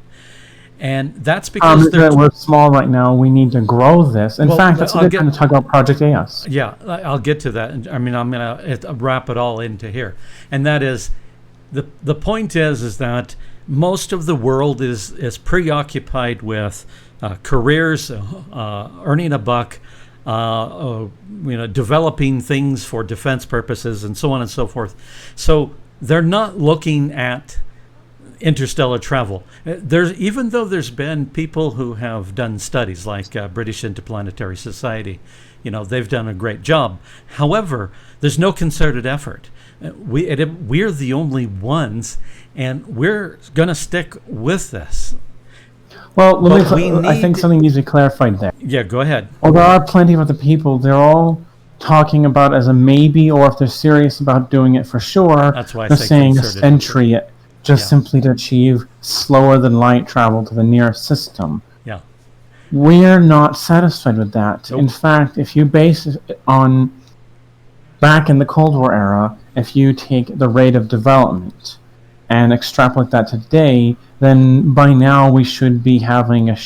And that's because we're small right now. We need to grow this. In fact, that's what they're going to talk about Project AS. Yeah, I'll get to that. I mean, I'm going to wrap it all into here. And that is, the point is that most of the world is preoccupied with careers, earning a buck, developing things for defense purposes, and so on and so forth. So they're not looking at interstellar travel. Even though there's been people who have done studies like British Interplanetary Society, they've done a great job. However, there's no concerted effort. We're the only ones, and we're going to stick with this. Well, I think something needs to be clarified there. Yeah, go ahead. Well, there are plenty of other people. They're all talking about as a maybe, or if they're serious about doing it for sure, that's why they're saying a century. Simply to achieve slower than light travel to the nearest system. Yeah. We're not satisfied with that. Nope. In fact, if you base it on back in the Cold War era, if you take the rate of development and extrapolate that today, then by now we should be having a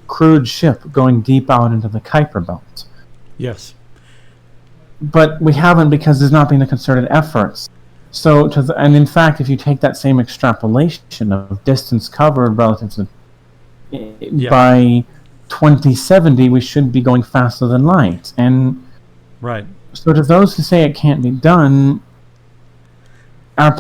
crewed ship going deep out into the Kuiper Belt. Yes. But we haven't, because there's not been a concerted efforts. So, and in fact, if you take that same extrapolation of distance covered relative to by 2070, we should be going faster than light. And right. So, to those who say it can't be done, if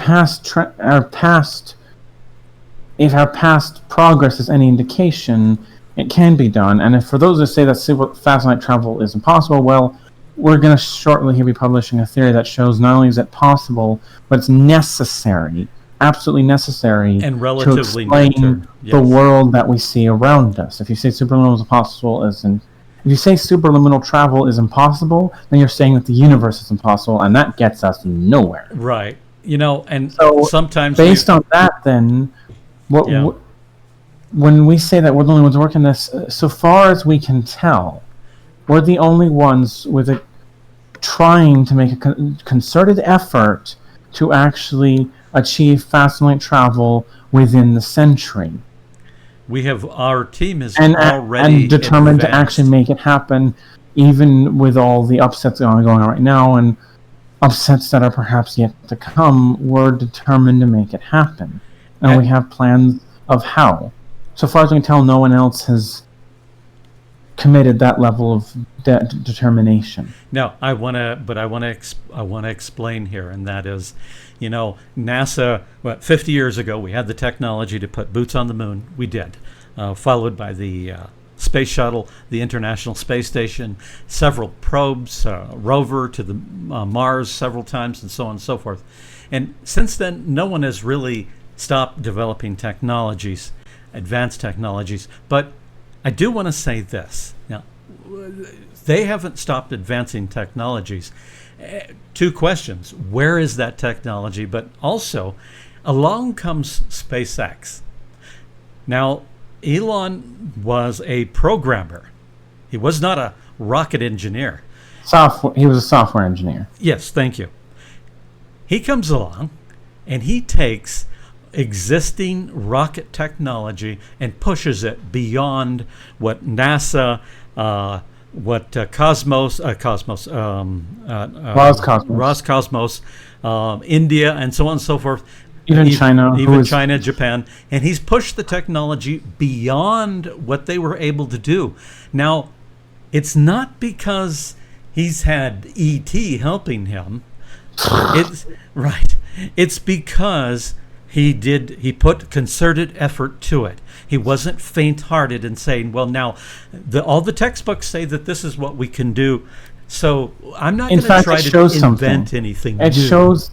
our past progress is any indication, it can be done. And if for those who say that fast light travel is impossible, well, we're going to shortly be publishing a theory that shows not only is it possible, but it's necessary, absolutely necessary, and relatively to explain the world that we see around us. If you say superliminal travel is impossible, then you're saying that the universe is impossible, and that gets us nowhere. Right. And so sometimes based on that, then when we say that we're the only ones working this, so far as we can tell, we're the only ones trying to make a concerted effort to actually achieve fast light travel within the century. Our team is already determined advanced. To actually make it happen, even with all the upsets going on right now and upsets that are perhaps yet to come. We're determined to make it happen, and we have plans of how. So far as we can tell, no one else has committed that level of determination. No, I want to explain here, and that is, NASA. 50 years ago, we had the technology to put boots on the moon. We did, followed by the space shuttle, the International Space Station, several probes, rover to the Mars several times, and so on and so forth. And since then, no one has really stopped developing technologies, advanced technologies, but I do want to say this. Now, they haven't stopped advancing technologies. Two questions. Where is that technology? But also, along comes SpaceX. Now, Elon was a programmer. He was not a rocket engineer. He was a software engineer. Yes, thank you. He comes along, and he takes existing rocket technology and pushes it beyond what NASA, Roscosmos, India, and so on and so forth. Even China, Japan, and he's pushed the technology beyond what they were able to do. Now, It's not because he's had ET helping him. It's right. It's because he put concerted effort to it. He wasn't faint-hearted in saying, well, now all the textbooks say that this is what we can do. So I'm not going to try to invent anything new. It shows...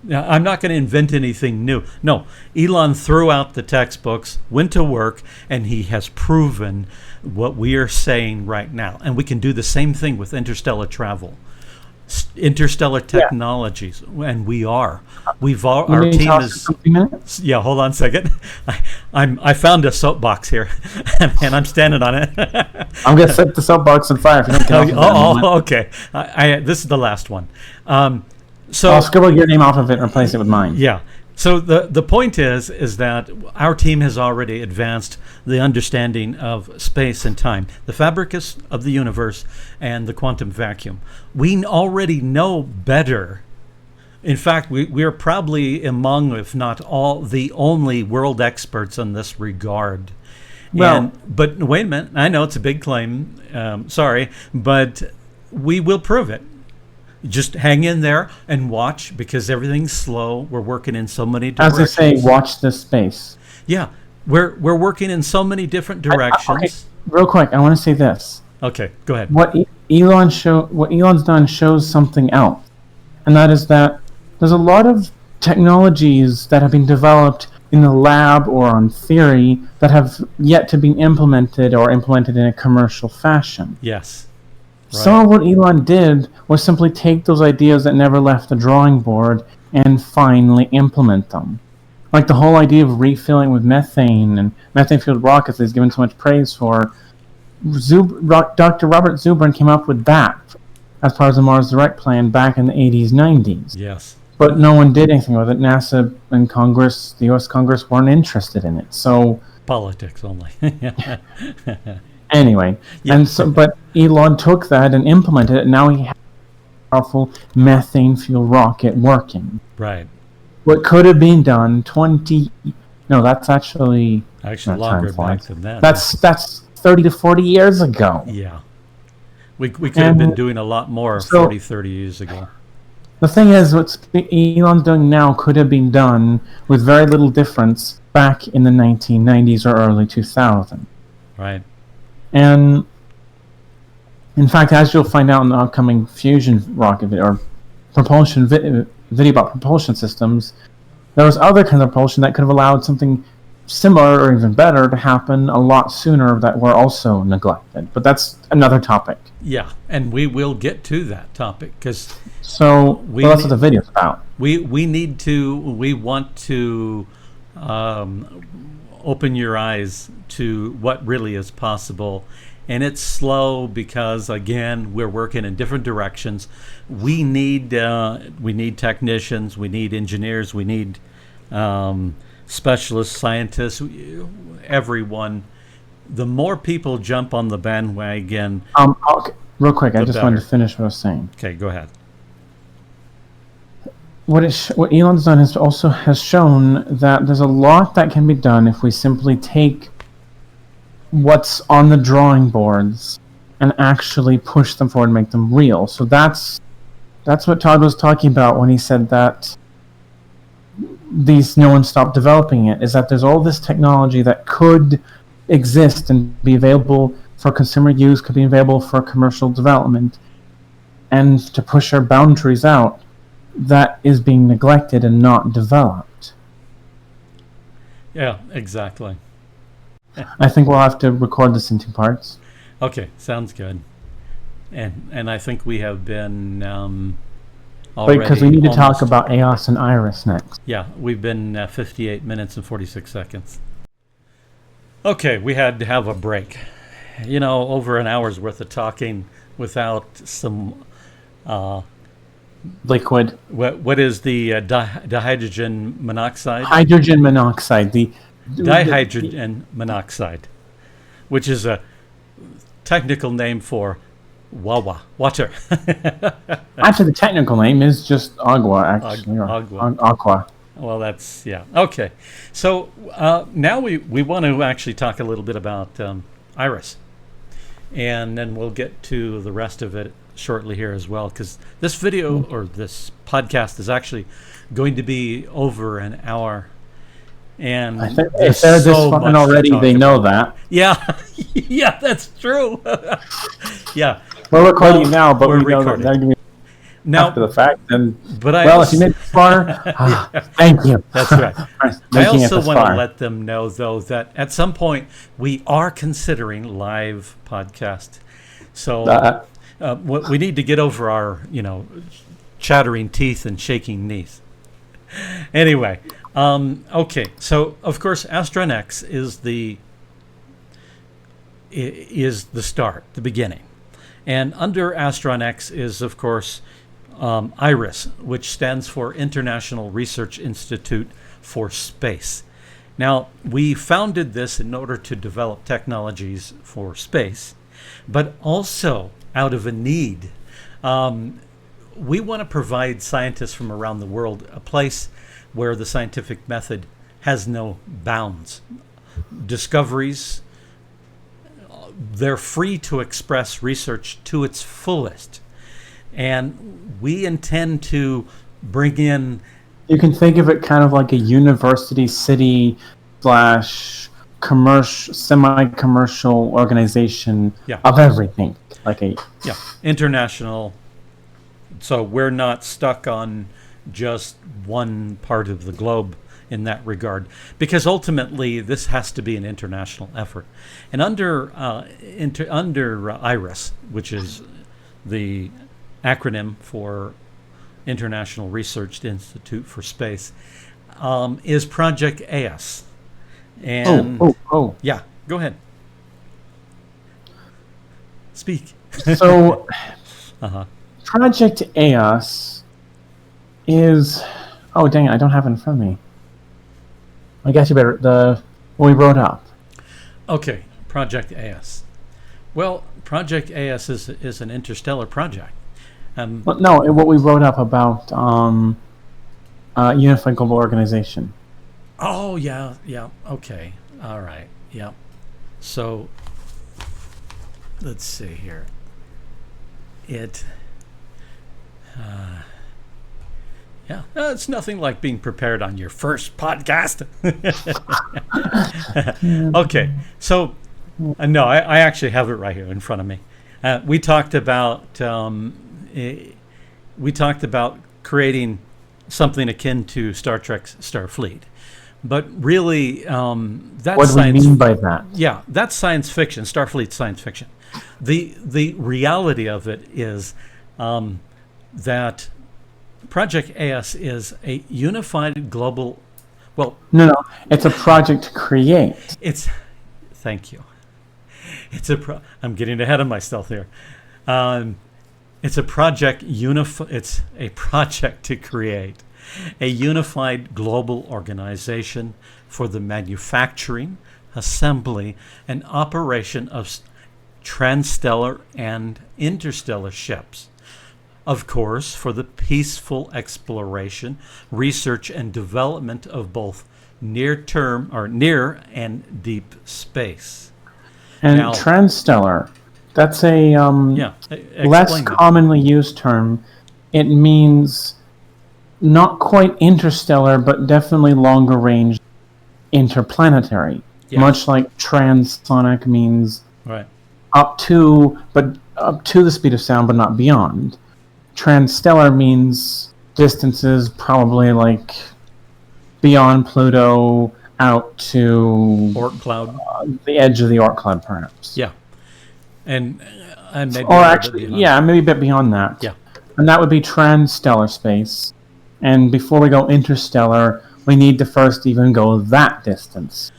Now, I'm not going to invent anything new. No, Elon threw out the textbooks, went to work, and he has proven what we are saying right now. And we can do the same thing with interstellar travel, interstellar technologies, and we are. Our team is. Yeah, hold on a second. I found a soapbox here, and I'm standing on it. I'm going to set the soapbox on fire if you don't get off okay. This is the last one. So I'll scribble your name off of it and replace it with mine. Yeah. So the point is that our team has already advanced the understanding of space and time, the fabric of the universe, and the quantum vacuum. We already know better. In fact, we are probably among, if not all, the only world experts in this regard. Well, but wait a minute. I know it's a big claim. Sorry, but we will prove it. Just hang in there and watch, because everything's slow. We're working in so many directions. As they say, watch this space. Yeah, we're working in so many different directions. Okay, real quick, I want to say this. Okay, go ahead. What Elon's done shows something else, and that is that there's a lot of technologies that have been developed in the lab or on theory that have yet to be implemented or implemented in a commercial fashion. Yes. Right. Some of what Elon did was simply take those ideas that never left the drawing board and finally implement them. Like the whole idea of refilling with methane and methane-fueled rockets that he's given so much praise for. Dr. Robert Zubrin came up with that as part of the Mars Direct plan back in the 80s, 90s. Yes. But no one did anything with it. NASA and Congress, the U.S. Congress, weren't interested in it. So politics only. Anyway, but Elon took that and implemented it, and now he has a powerful methane fuel rocket working. Right. What could have been done that's actually longer back than that. That's 30 to 40 years ago. Yeah. We could have been doing a lot more 40, 30 years ago. The thing is, what Elon's doing now could have been done with very little difference back in the 1990s or early 2000s. Right. And in fact, as you'll find out in the upcoming fusion rocket video, or propulsion video about propulsion systems, there was other kinds of propulsion that could have allowed something similar or even better to happen a lot sooner that were also neglected. But that's another topic. Yeah, and we will get to that topic because that's what the video's about. We want to open your eyes to what really is possible. And it's slow because, again, we're working in different directions. We need technicians, we need engineers, we need specialists, scientists, everyone. The more people jump on the bandwagon, real quick, I just wanted to finish what I was saying. Okay, go ahead. What Elon's done has shown that there's a lot that can be done if we simply take what's on the drawing boards and actually push them forward and make them real. So that's what Todd was talking about when he said that no one stopped developing it, is that there's all this technology that could exist and be available for consumer use, could be available for commercial development, and to push our boundaries out, that is being neglected and not developed. Yeah, exactly. I think we'll have to record this in 2 parts. Okay, sounds good. And I think we have been already... Because we need to talk about EOS and Iris next. Yeah, we've been 58 minutes and 46 seconds. Okay, we had to have a break. Over an hour's worth of talking without some... liquid. What is the dihydrogen monoxide? Hydrogen monoxide. Dihydrogen monoxide, which is a technical name for water. Actually, the technical name is just agua, actually. Aqua. Well, that's, yeah. Okay. So now we want to actually talk a little bit about Iris. and then we'll get to the rest of it shortly here as well, because this video or this podcast is actually going to be over an hour. And I think if they're this fun already, they know that. Yeah, yeah, that's true. Yeah, we're recording now, but we know that they're going to be now after the fact. And if you made it far, thank you. That's right. I also want to let them know, though, that at some point we are considering live podcast. So we need to get over our, chattering teeth and shaking knees. Anyway. Okay, so of course AsteronX is the start, the beginning, and under AsteronX is of course IRIS, which stands for International Research Institute for Space. Now, we founded this in order to develop technologies for space, but also out of a need. We want to provide scientists from around the world a place where the scientific method has no bounds. Discoveries, they're free to express research to its fullest. And we intend to bring in... You can think of it kind of like a university city / commercial, semi-commercial organization of everything. International. So we're not stuck on just one part of the globe in that regard, because ultimately this has to be an international effort. And under IRIS, which is the acronym for International Research Institute for Space, is Project AS. And yeah, go ahead. Speak. So Project AS is... Oh, dang it, I don't have it in front of me. I guess you better... what we wrote up. Okay, Project AS. Well, Project AS is an interstellar project. What we wrote up about Unified Global Organization. Oh, yeah, okay. All right, yeah. So, let's see here. It's nothing like being prepared on your first podcast. Okay, so no, I actually have it right here in front of me. We talked about creating something akin to Star Trek's Starfleet, but really, that's what do we mean by that? Yeah, that's science fiction. Starfleet's science fiction. The reality of it is that Project AS is a unified global... Well... No, it's a project to create. Thank you. I'm getting ahead of myself here. It's a project to create a unified global organization for the manufacturing, assembly, and operation of transstellar and interstellar ships. Of course, for the peaceful exploration, research, and development of both near and deep space. And now, transstellar, that's a less commonly used term. It means not quite interstellar, but definitely longer range interplanetary. Yeah. Much like transonic means up to the speed of sound, but not beyond. Transstellar means distances probably like beyond Pluto out to Oort cloud, the edge of the Oort cloud, perhaps. Yeah, and maybe maybe a bit beyond that. Yeah, and that would be transstellar space. And before we go interstellar, we need to first even go that distance.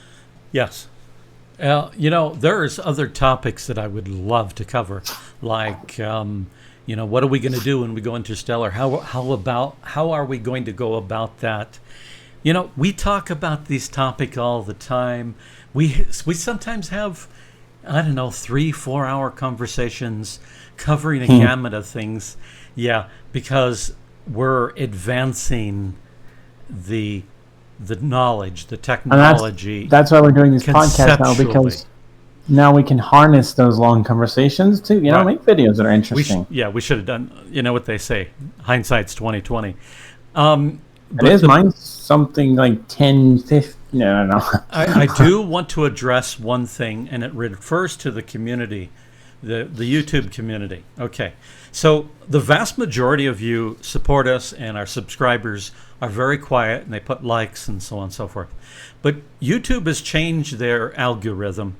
Yes. There's other topics that I would love to cover, like. What are we going to do when we go interstellar? How are we going to go about that? We talk about these topics all the time. We sometimes have, 3-4 hour conversations covering a gamut of things. Yeah, because we're advancing the knowledge, the technology. That's why we're doing this podcast now, because now we can harness those long conversations to, make videos that are interesting. We should have done, what they say, hindsight's 2020. Mine's something like 10, 15, no. I do want to address one thing, and it refers to the community, the YouTube community. Okay, so the vast majority of you support us, and our subscribers are very quiet, and they put likes and so on and so forth. But YouTube has changed their algorithm,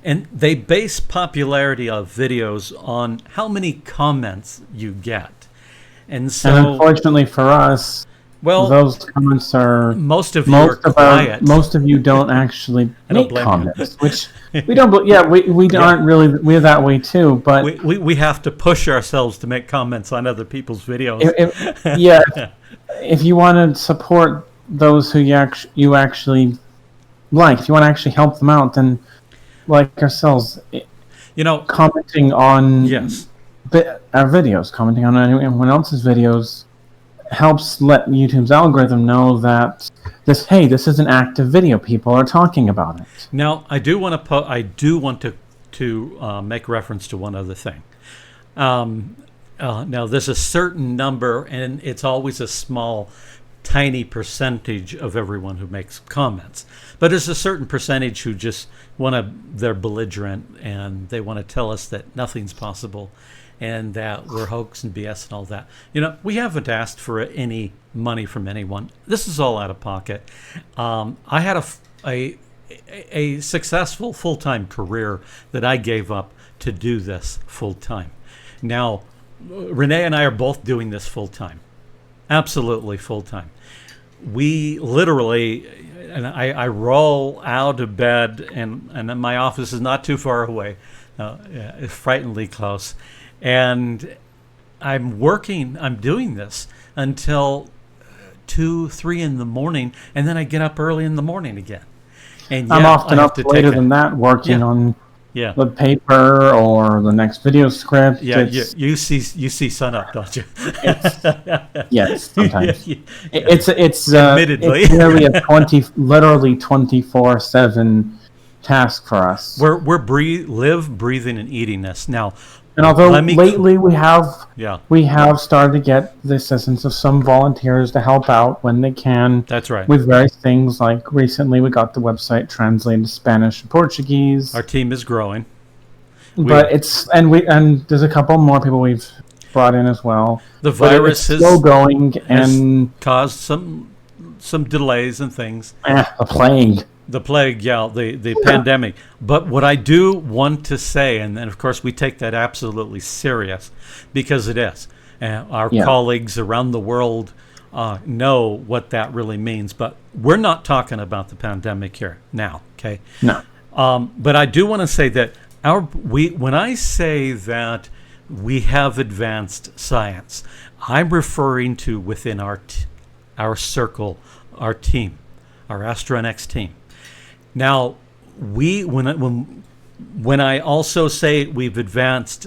and they base popularity of videos on how many comments you get. And unfortunately for us, those comments are most of you are quiet. Most of you don't actually make comments, which we don't. Yeah, we aren't really. We're that way too. But we have to push ourselves to make comments on other people's videos. If you want to support those who you actually like, if you want to actually help them out, then like ourselves, commenting on our videos, commenting on anyone else's videos, helps let YouTube's algorithm know that this is an active video. People are talking about it. Now, I do want to make reference to one other thing. Now, there's a certain number, and it's always a small, tiny percentage of everyone who makes comments. But there's a certain percentage who just they're belligerent, and they want to tell us that nothing's possible, and that we're hoax and BS and all that. We haven't asked for any money from anyone. This is all out of pocket. I had a successful full-time career that I gave up to do this full-time. Now, Renee and I are both doing this full-time. Absolutely full-time. We literally, and I roll out of bed, and my office is not too far away. It's frighteningly close. And I'm doing this until 2, 3 in the morning, and then I get up early in the morning again. And I'm often up later than that, working on the paper or the next video script. Yeah, you see sun up, don't you? Yes, sometimes. It's admittedly, it's nearly literally 24/7 task for us. We're breathing, and eating this now. And although lately we have started to get the assistance of some volunteers to help out when they can. That's right. With various things, like recently we got the website translated to Spanish and Portuguese. Our team is growing. But there's a couple more people we've brought in as well. The virus is still going and caused some delays and things. The plague. The plague, the pandemic. But what I do want to say, and of course we take that absolutely serious, because it is. Our colleagues around the world know what that really means. But we're not talking about the pandemic here now, okay? No. But I do want to say that when I say that we have advanced science, I'm referring to within our circle, our team, our AsteronX team. Now, when I also say we've advanced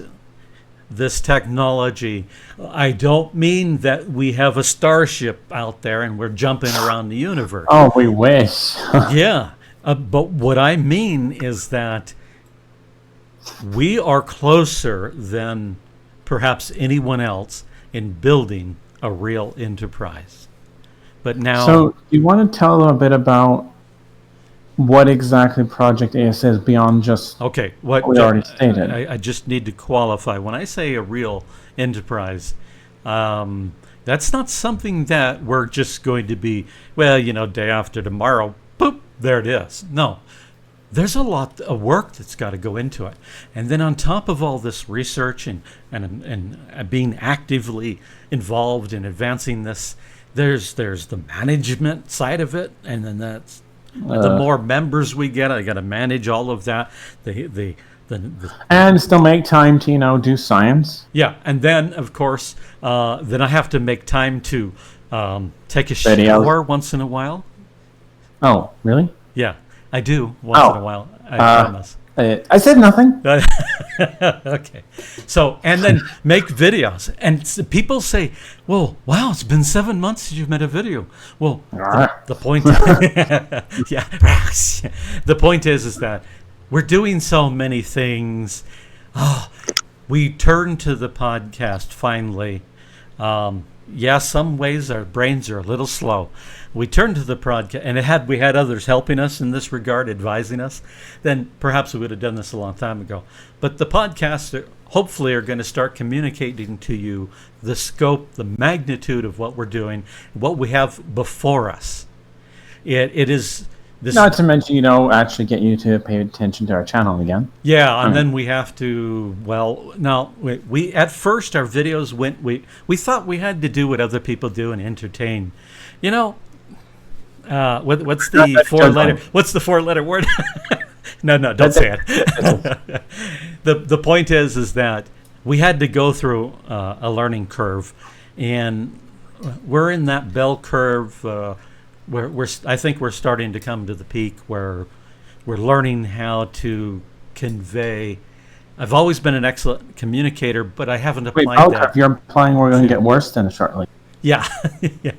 this technology, I don't mean that we have a starship out there and we're jumping around the universe. Oh, we wish. But what I mean is that we are closer than perhaps anyone else in building a real enterprise. But now, so you want to tell them a bit about what exactly Project AS is beyond just what we already stated? I just need to qualify. When I say a real enterprise, that's not something that we're just going to be, day after tomorrow, boop, there it is. No. There's a lot of work that's got to go into it. And then on top of all this research and being actively involved in advancing this, there's the management side of it, and then that's the more members we get, I got to manage all of that. And still make time to do science. Yeah, and then of course, then I have to make time to take a shower once in a while. Oh, really? Yeah, I do once in a while. I promise. I said nothing. Okay. So, and then make videos. And people say, well, wow, it's been 7 months since you've made a video. Well, the point the point is that we're doing so many things. Oh, we turn to the podcast finally. Some ways our brains are a little slow. We turned to the podcast, and we had others helping us in this regard, advising us, then perhaps we would have done this a long time ago. But the podcasts hopefully are going to start communicating to you the scope, the magnitude of what we're doing, what we have before us. It is this. Not to mention, actually get you to pay attention to our channel again. Yeah, and then we have to. Well, no, we at first our videos went. We thought we had to do what other people do and entertain. What's the four-letter? What's the four-letter word? No, don't say it. The point is that we had to go through a learning curve, and we're in that bell curve. I think we're starting to come to the peak where we're learning how to convey. I've always been an excellent communicator, but I haven't applied that. You're implying we're going to get worse than shortly. Yeah. Yeah.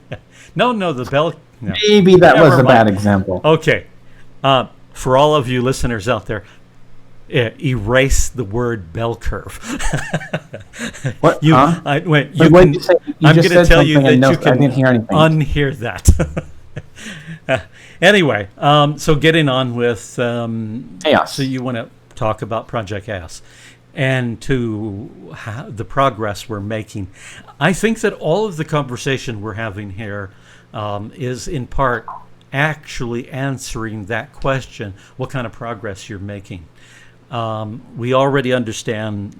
No, the bell. No. Maybe that was a bad example. Okay. For all of you listeners out there, erase the word bell curve. What? I'm going to tell you that you can unhear that. Anyway, so getting on with chaos. So you want to talk about Project Chaos and to the progress we're making. I think that all of the conversation we're having here is in part actually answering that question, what kind of progress you're making. We already understand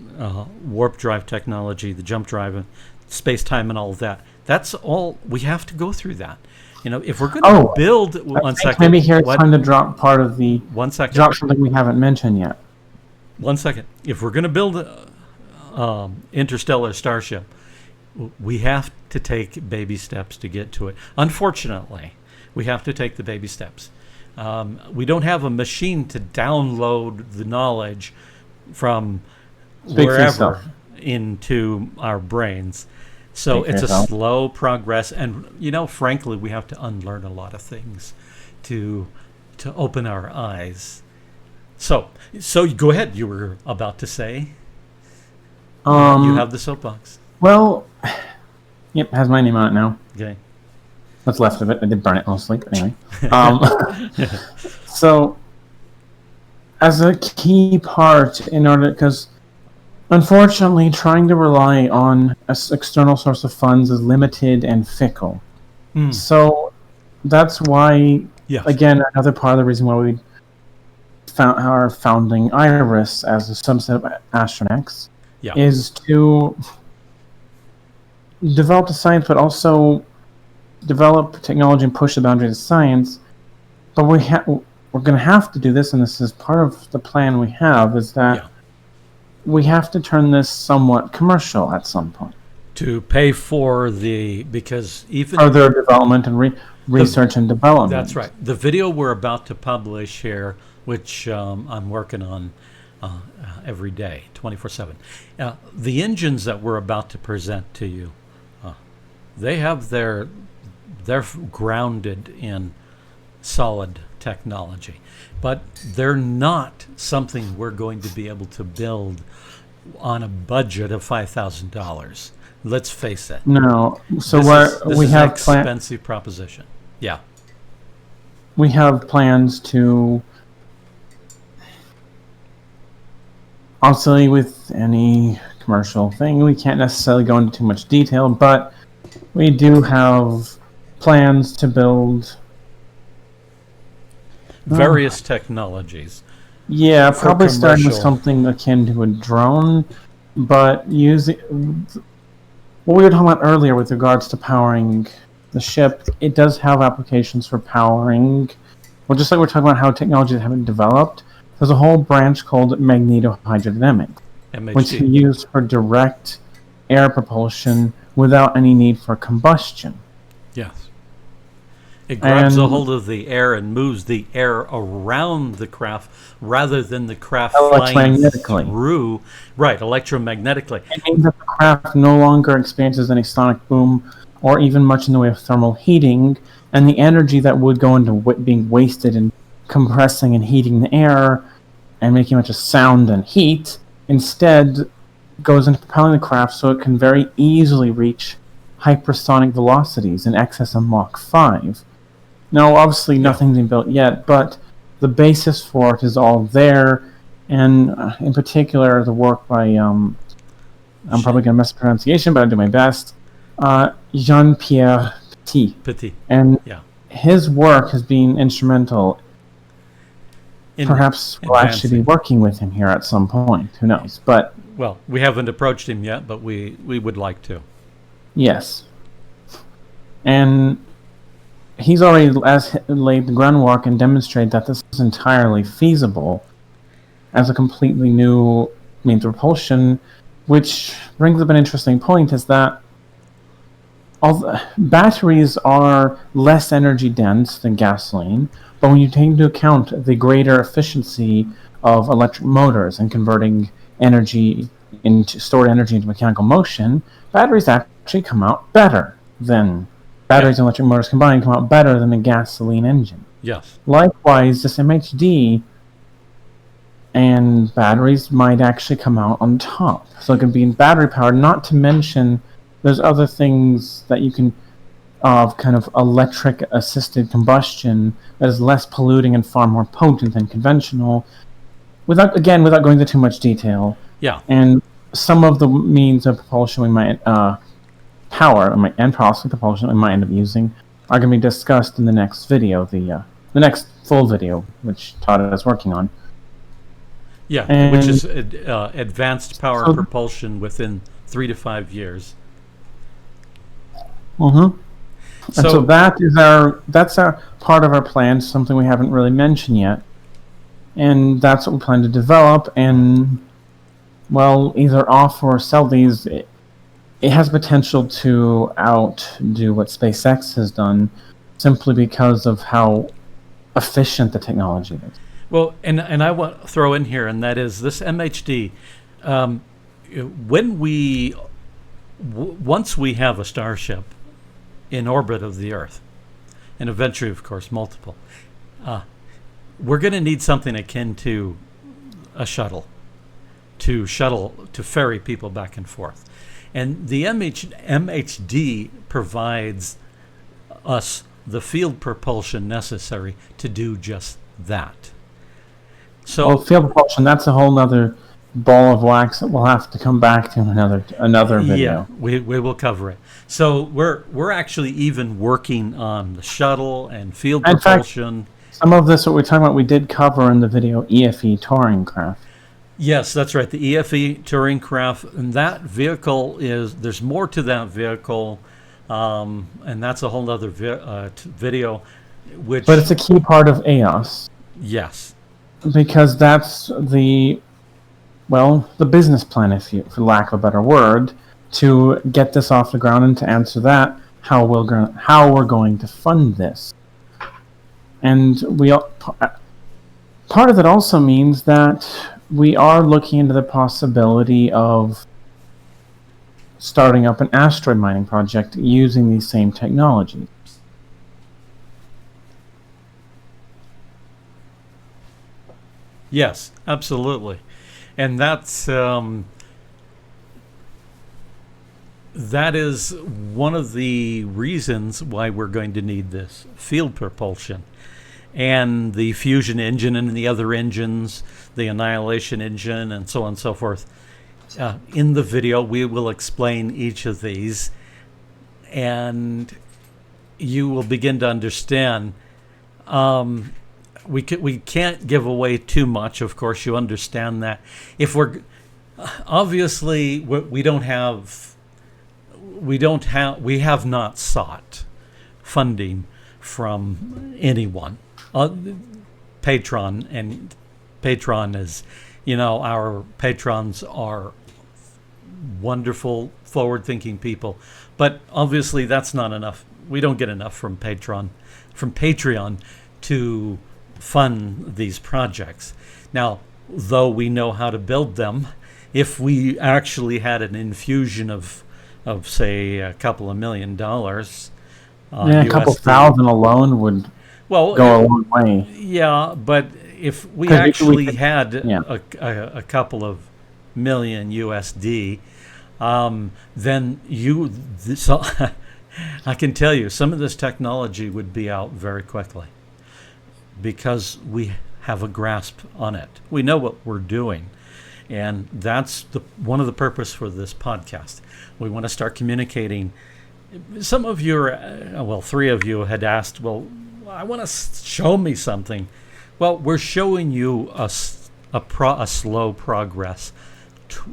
warp drive technology, the jump drive, and space-time and all of that. That's all. We have to go through that. If we're going to build... One second. Maybe here it's time to drop part of the... 1 second. Drop something we haven't mentioned yet. 1 second. If we're going to build interstellar starship, we have to take baby steps to get to it. Unfortunately, we have to take the baby steps. We don't have a machine to download the knowledge from wherever into our brains. So it's a slow progress. And, frankly, we have to unlearn a lot of things to open our eyes. So go ahead. You were about to say. You have the soapbox. Well, yep, has my name on it now. Okay. What's left of it. I did burn it mostly, but anyway. So, as a key part because unfortunately trying to rely on an external source of funds is limited and fickle. So, that's why, again, another part of the reason why we are founding Iris as a subset of AsteronX is to develop the science, but also develop technology and push the boundaries of science. But we're going to have to do this, and this is part of the plan we have, is that we have to turn this somewhat commercial at some point. To pay for because even... further development and research and development. That's right. The video we're about to publish here, which I'm working on every day, 24/7. The engines that we're about to present to you, they're grounded in solid technology, but they're not something we're going to be able to build on a budget of $5,000. Let's face it. No. So we have an expensive proposition. Yeah. We have plans to, obviously with any commercial thing, we can't necessarily go into too much detail, but we do have plans to build various technologies. Yeah, probably starting with something akin to a drone, but using what we were talking about earlier with regards to powering the ship. It does have applications for powering. Well, just like we're talking about how technologies haven't developed, there's a whole branch called magnetohydrodynamics, which is used for direct air propulsion without any need for combustion. Yes. It grabs a hold of the air and moves the air around the craft rather than the craft flying through. Right, electromagnetically. It means that the craft no longer experiences any sonic boom or even much in the way of thermal heating, and the energy that would go into being wasted in compressing and heating the air and making much of sound and heat. Instead, goes into propelling the craft so it can very easily reach hypersonic velocities in excess of Mach 5. Now, obviously, nothing's been built yet, but the basis for it is all there, and in particular, the work by, I'm probably going to mess up pronunciation, but I'll do my best, Jean-Pierre Petit. And his work has been instrumental. Perhaps we'll actually be working with him here at some point. Who knows? But well, we haven't approached him yet, but we would like to. Yes. And he's already laid the groundwork and demonstrated that this is entirely feasible as a completely new means of propulsion, which brings up an interesting point, is that batteries are less energy dense than gasoline, but when you take into account the greater efficiency of electric motors and converting stored energy into mechanical motion, batteries actually come out better than batteries and electric motors combined come out better than a gasoline engine. Yes. Likewise, this MHD and batteries might actually come out on top. So it can be battery powered, not to mention there's other things that you can kind of electric assisted combustion that is less polluting and far more potent than conventional, without going into too much detail. Yeah. And some of the means of propulsion we might and possibly propulsion we might end up using are going to be discussed in the next video, the next full video, which Todd is working on. Yeah, which is advanced power propulsion within 3 to 5 years. Mm-hmm. So that's our part of our plan, something we haven't really mentioned yet. And that's what we plan to develop, and well, either offer or sell these. It has potential to outdo what SpaceX has done, simply because of how efficient the technology is. Well, and I want to throw in here, and that is this MHD. Once we have a Starship in orbit of the Earth, and eventually, of course, multiple, we're going to need something akin to a shuttle to ferry people back and forth. And the MHD provides us the field propulsion necessary to do just that. So field propulsion, that's a whole other ball of wax that we'll have to come back to in another video. Yeah, we will cover it. So we're actually even working on the shuttle and field propulsion. Fact, some of this, what we're talking about, we did cover in the video EFE touring craft. Yes, that's right, the EFE touring craft. And that vehicle there's more to that vehicle, and that's a whole other video. But it's a key part of EOS. Yes. Because that's the business plan, for lack of a better word, to get this off the ground, and to answer that, how we're going to fund this. And part of it also means that we are looking into the possibility of starting up an asteroid mining project using these same technologies. Yes, absolutely. And that is one of the reasons why we're going to need this field propulsion. And the fusion engine and the other engines, the annihilation engine, and so on and so forth. In the video, we will explain each of these, and you will begin to understand. We can't give away too much. Of course, you understand that. We have not sought funding from anyone. Patron is, our patrons are wonderful, forward-thinking people, but obviously that's not enough. We don't get enough from Patreon to fund these projects. Now, though we know how to build them, if we actually had an infusion of say a couple of $1 million, a couple thousand alone would go a long way. Yeah, but if we actually had yeah. a couple of million USD, then so I can tell you some of this technology would be out very quickly because we have a grasp on it. We know what we're doing. And that's one of the purpose for this podcast. We want to start communicating. Some of you, three of you had asked, well, I want to show me something. Well, we're showing you a slow progress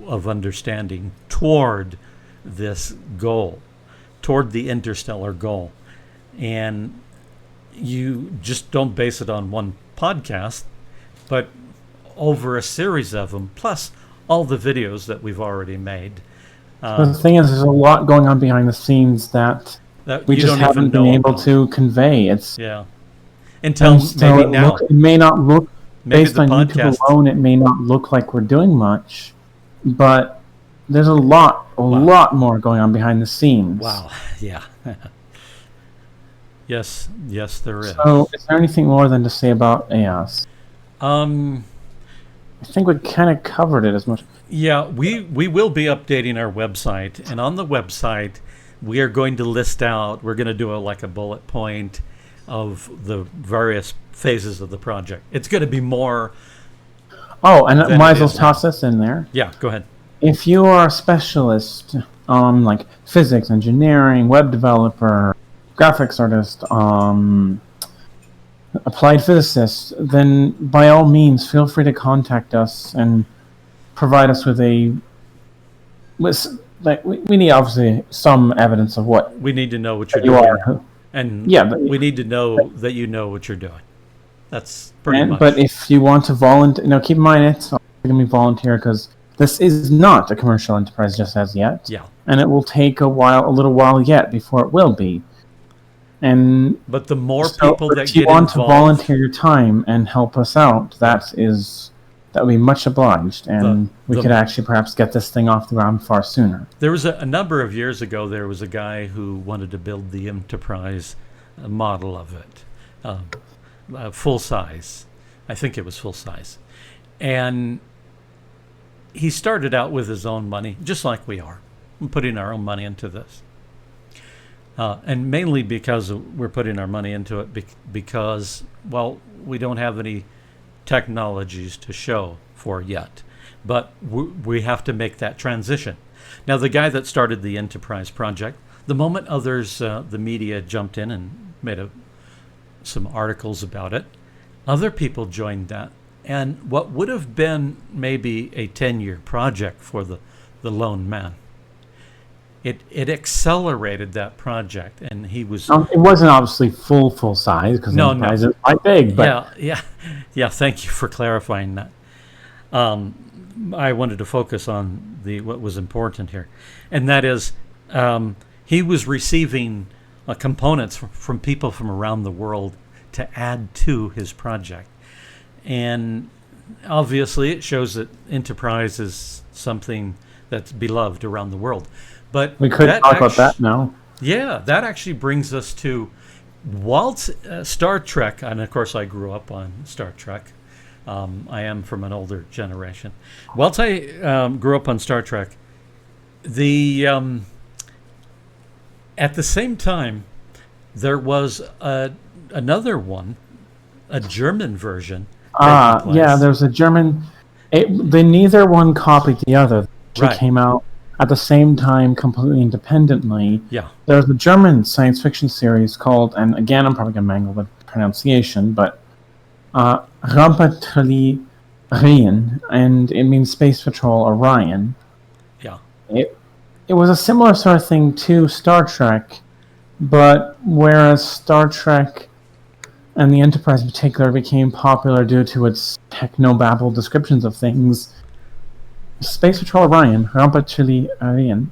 of understanding toward this goal, toward the interstellar goal. And you just don't base it on one podcast, but over a series of them, plus all the videos that we've already made. The thing is, there's a lot going on behind the scenes that we just haven't been able to convey. Until maybe now. It may not look, based on YouTube alone, it may not look like we're doing much, but there's a lot more going on behind the scenes. Wow, yeah. Yes, there is. So, is there anything more than to say about AS? I think we kind of covered it as much. Yeah, we will be updating our website, and on the website, we are going to list out. We're going to do a bullet point of the various phases of the project. It's going to be more. Oh, and I might as well toss this in there. Yeah, go ahead. If you are a specialist, like physics, engineering, web developer, graphics artist, applied physicist, then by all means feel free to contact us and provide us with we need obviously some evidence of what we need to know what you're doing, and we need to know that you know what you're doing. That's pretty much. But if you want to volunteer, keep in mind it's going to be volunteer because this is not a commercial enterprise just as yet. Yeah, and it will take a little while yet before it will be. But the more people that if you want to volunteer your time and help us out, that would be much obliged, and we could actually perhaps get this thing off the ground far sooner. There was a number of years ago. There was a guy who wanted to build the Enterprise model of it, full size. I think it was full size, and he started out with his own money, just like we are, putting our own money into this. And mainly because we're putting our money into it because, we don't have any technologies to show for yet. But we have to make that transition. Now, the guy that started the Enterprise project, the moment others, the media jumped in and made some articles about it, other people joined that. And what would have been maybe a 10-year project for the lone man, It accelerated that project, and he was. It wasn't obviously full size because the Enterprise is quite big. But yeah. Thank you for clarifying that. I wanted to focus on what was important here, and that is he was receiving components from people from around the world to add to his project, and obviously it shows that Enterprise is something that's beloved around the world. But we could talk about that now. Yeah, that actually brings us to Walt's Star Trek, and of course I grew up on Star Trek. I am from an older generation. Whilst I grew up on Star Trek, at the same time, there was another one, a German version. Yeah, there was a German. Neither one copied the other. They came out at the same time, completely independently. Yeah. There's a German science fiction series called, and again, I'm probably going to mangle the pronunciation, but Raumpatrouille Orion, and it means Space Patrol Orion. Yeah. It was a similar sort of thing to Star Trek, but whereas Star Trek and the Enterprise in particular became popular due to its technobabble descriptions of things, Space Patrol Orion, Raumpatrouille Orion,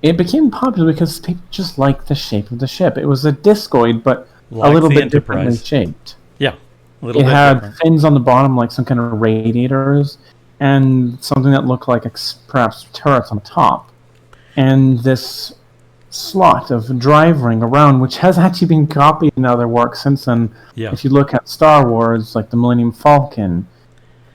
it became popular because people just liked the shape of the ship. It was a discoid, but a little bit differently shaped. Yeah, it had fins on the bottom, like some kind of radiators, and something that looked like perhaps turrets on the top. And this slot of drive ring around, which has actually been copied in other works since then. Yeah. If you look at Star Wars, like the Millennium Falcon,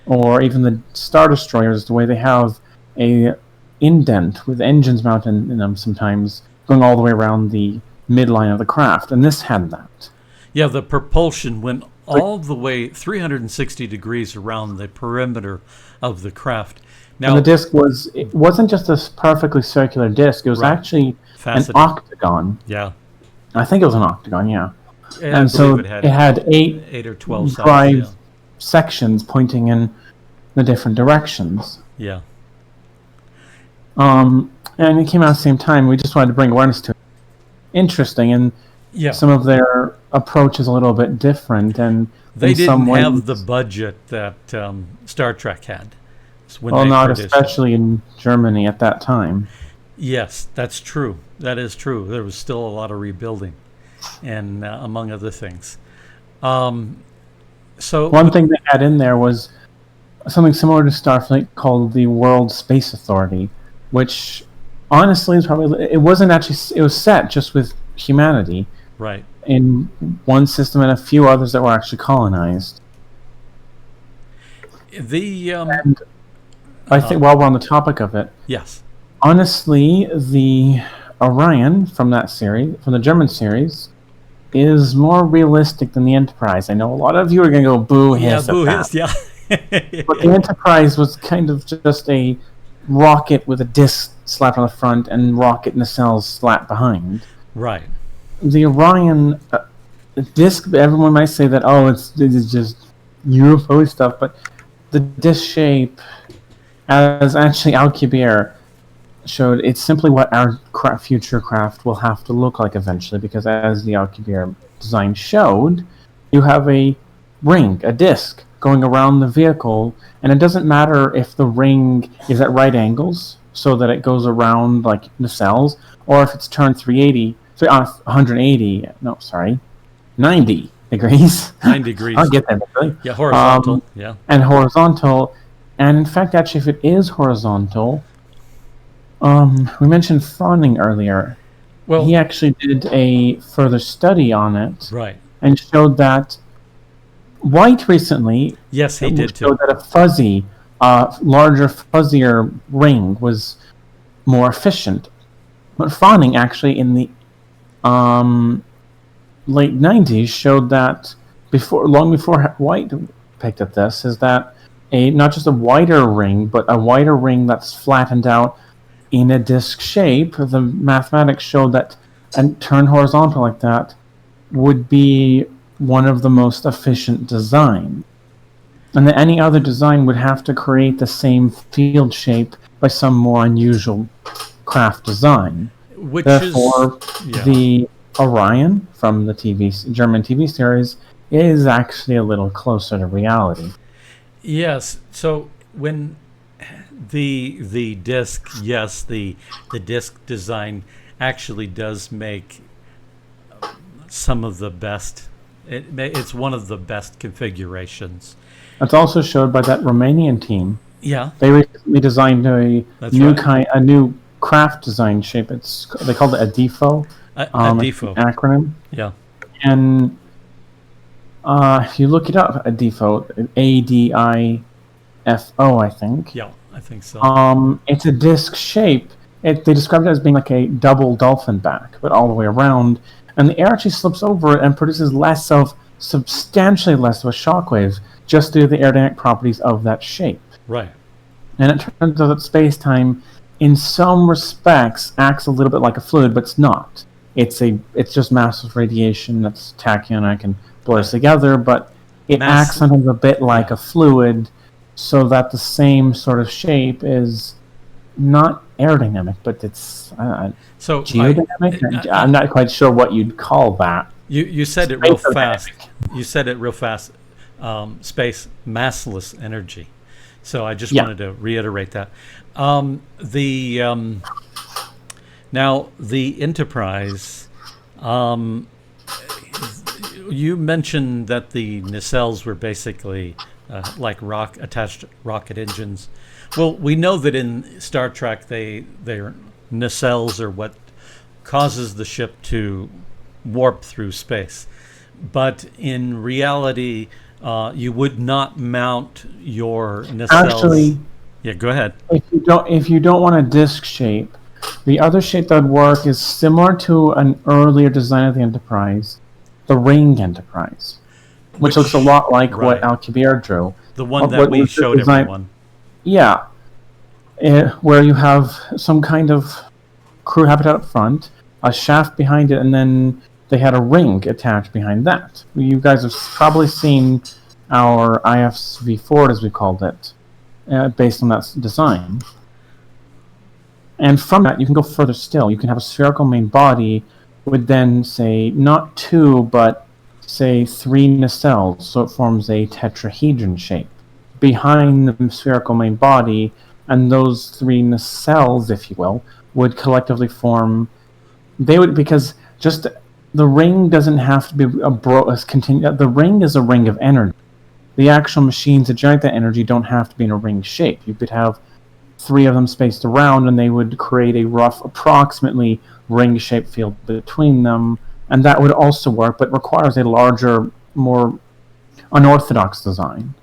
or even the Star Destroyers, the way they have a indent with engines mounted in them sometimes, going all the way around the midline of the craft, and this had that. Yeah, the propulsion went all the way 360 degrees around the perimeter of the craft. Now, And the disc it wasn't just this perfectly circular disc, it was actually faceted. an octagon. Yeah. I think it was an octagon, yeah. And so it had eight or 12 drive sides, sections pointing in the different directions. Yeah. And it came out at the same time. We just wanted to bring awareness to it. Interesting, and some of their approach is a little bit different. And they didn't have the budget that Star Trek had. Not especially in Germany at that time. Yes, that's true. That is true. There was still a lot of rebuilding, and among other things. So one thing they had in there was something similar to Starfleet called the World Space Authority, which honestly is it wasn't actually, it was set just with humanity, right, in one system and a few others that were actually colonized. And I think while we're on the topic of it, yes, honestly, the Orion from that series, from the German series, is more realistic than the Enterprise. I know a lot of you are going to go boo hiss. Yeah, boo hiss, yeah. But the Enterprise was kind of just a rocket with a disc slapped on the front and rocket nacelles slapped behind. Right. The Orion disc, everyone might say that, it's just UFO stuff, but the disc shape, as actually Alcubierre showed, it's simply what our future craft will have to look like eventually, because as the Alcubierre design showed, you have a ring, a disc, going around the vehicle, and it doesn't matter if the ring is at right angles, so that it goes around like nacelles, or if it's turned 90 degrees. 9 degrees. I'll get that. Yeah, horizontal. And horizontal. And in fact, actually, if it is horizontal, we mentioned Fawning earlier. Well, he actually did a further study on it, right, and showed that White recently, yes, he did showed too, that a fuzzy, larger, fuzzier ring was more efficient. But Fawning actually in the late 90s showed that long before White picked up this, is that not just a wider ring, but a wider ring that's flattened out in a disc shape. The mathematics showed that, and turn horizontal like that, would be one of the most efficient design. And that any other design would have to create the same field shape by some more unusual craft design. Therefore, the Orion from the German TV series is actually a little closer to reality. Yes. So when the disc, yes, the disc design actually does make some of the best. It's one of the best configurations. That's also showed by that Romanian team. Yeah, they recently designed a new craft design shape. They called it a DIFO. A DIFO acronym. Yeah, and if you look it up, a DIFO, ADIFO, I think. Yeah, I think so. It's a disc shape. They described it as being like a double dolphin back, but all the way around. And the air actually slips over it and produces substantially less of a shockwave, just due to the aerodynamic properties of that shape. Right. And it turns out that space-time, in some respects, acts a little bit like a fluid, but it's not. It's just massive radiation that's tachyonic and blurs together, but it acts sometimes a bit like a fluid, so that the same sort of shape is not aerodynamic, but it's geodynamic. I'm not quite sure what you'd call that. You said it real fast. You said it real fast. Space massless energy. So I just wanted to reiterate that. Now the Enterprise. You mentioned that the nacelles were basically like attached rocket engines. Well, we know that in Star Trek, their nacelles are what causes the ship to warp through space. But in reality, you would not mount your nacelles. Actually, yeah, go ahead. If you don't want a disc shape, the other shape that would work is similar to an earlier design of the Enterprise, the Ring Enterprise, which looks a lot like what Alcubierre drew. The one that we showed everyone. Yeah, where you have some kind of crew habitat up front, a shaft behind it, and then they had a ring attached behind that. You guys have probably seen our IFV4, as we called it, based on that design. And from that, you can go further still. You can have a spherical main body with then, say, not 2, but, say, 3 nacelles, so it forms a tetrahedron shape behind the spherical main body, and those 3 nacelles, if you will, would collectively form... because just... The ring doesn't have to be the ring is a ring of energy. The actual machines that generate that energy don't have to be in a ring shape. You could have 3 of them spaced around, and they would create a rough, approximately ring-shaped field between them, and that would also work, but requires a larger, more unorthodox design.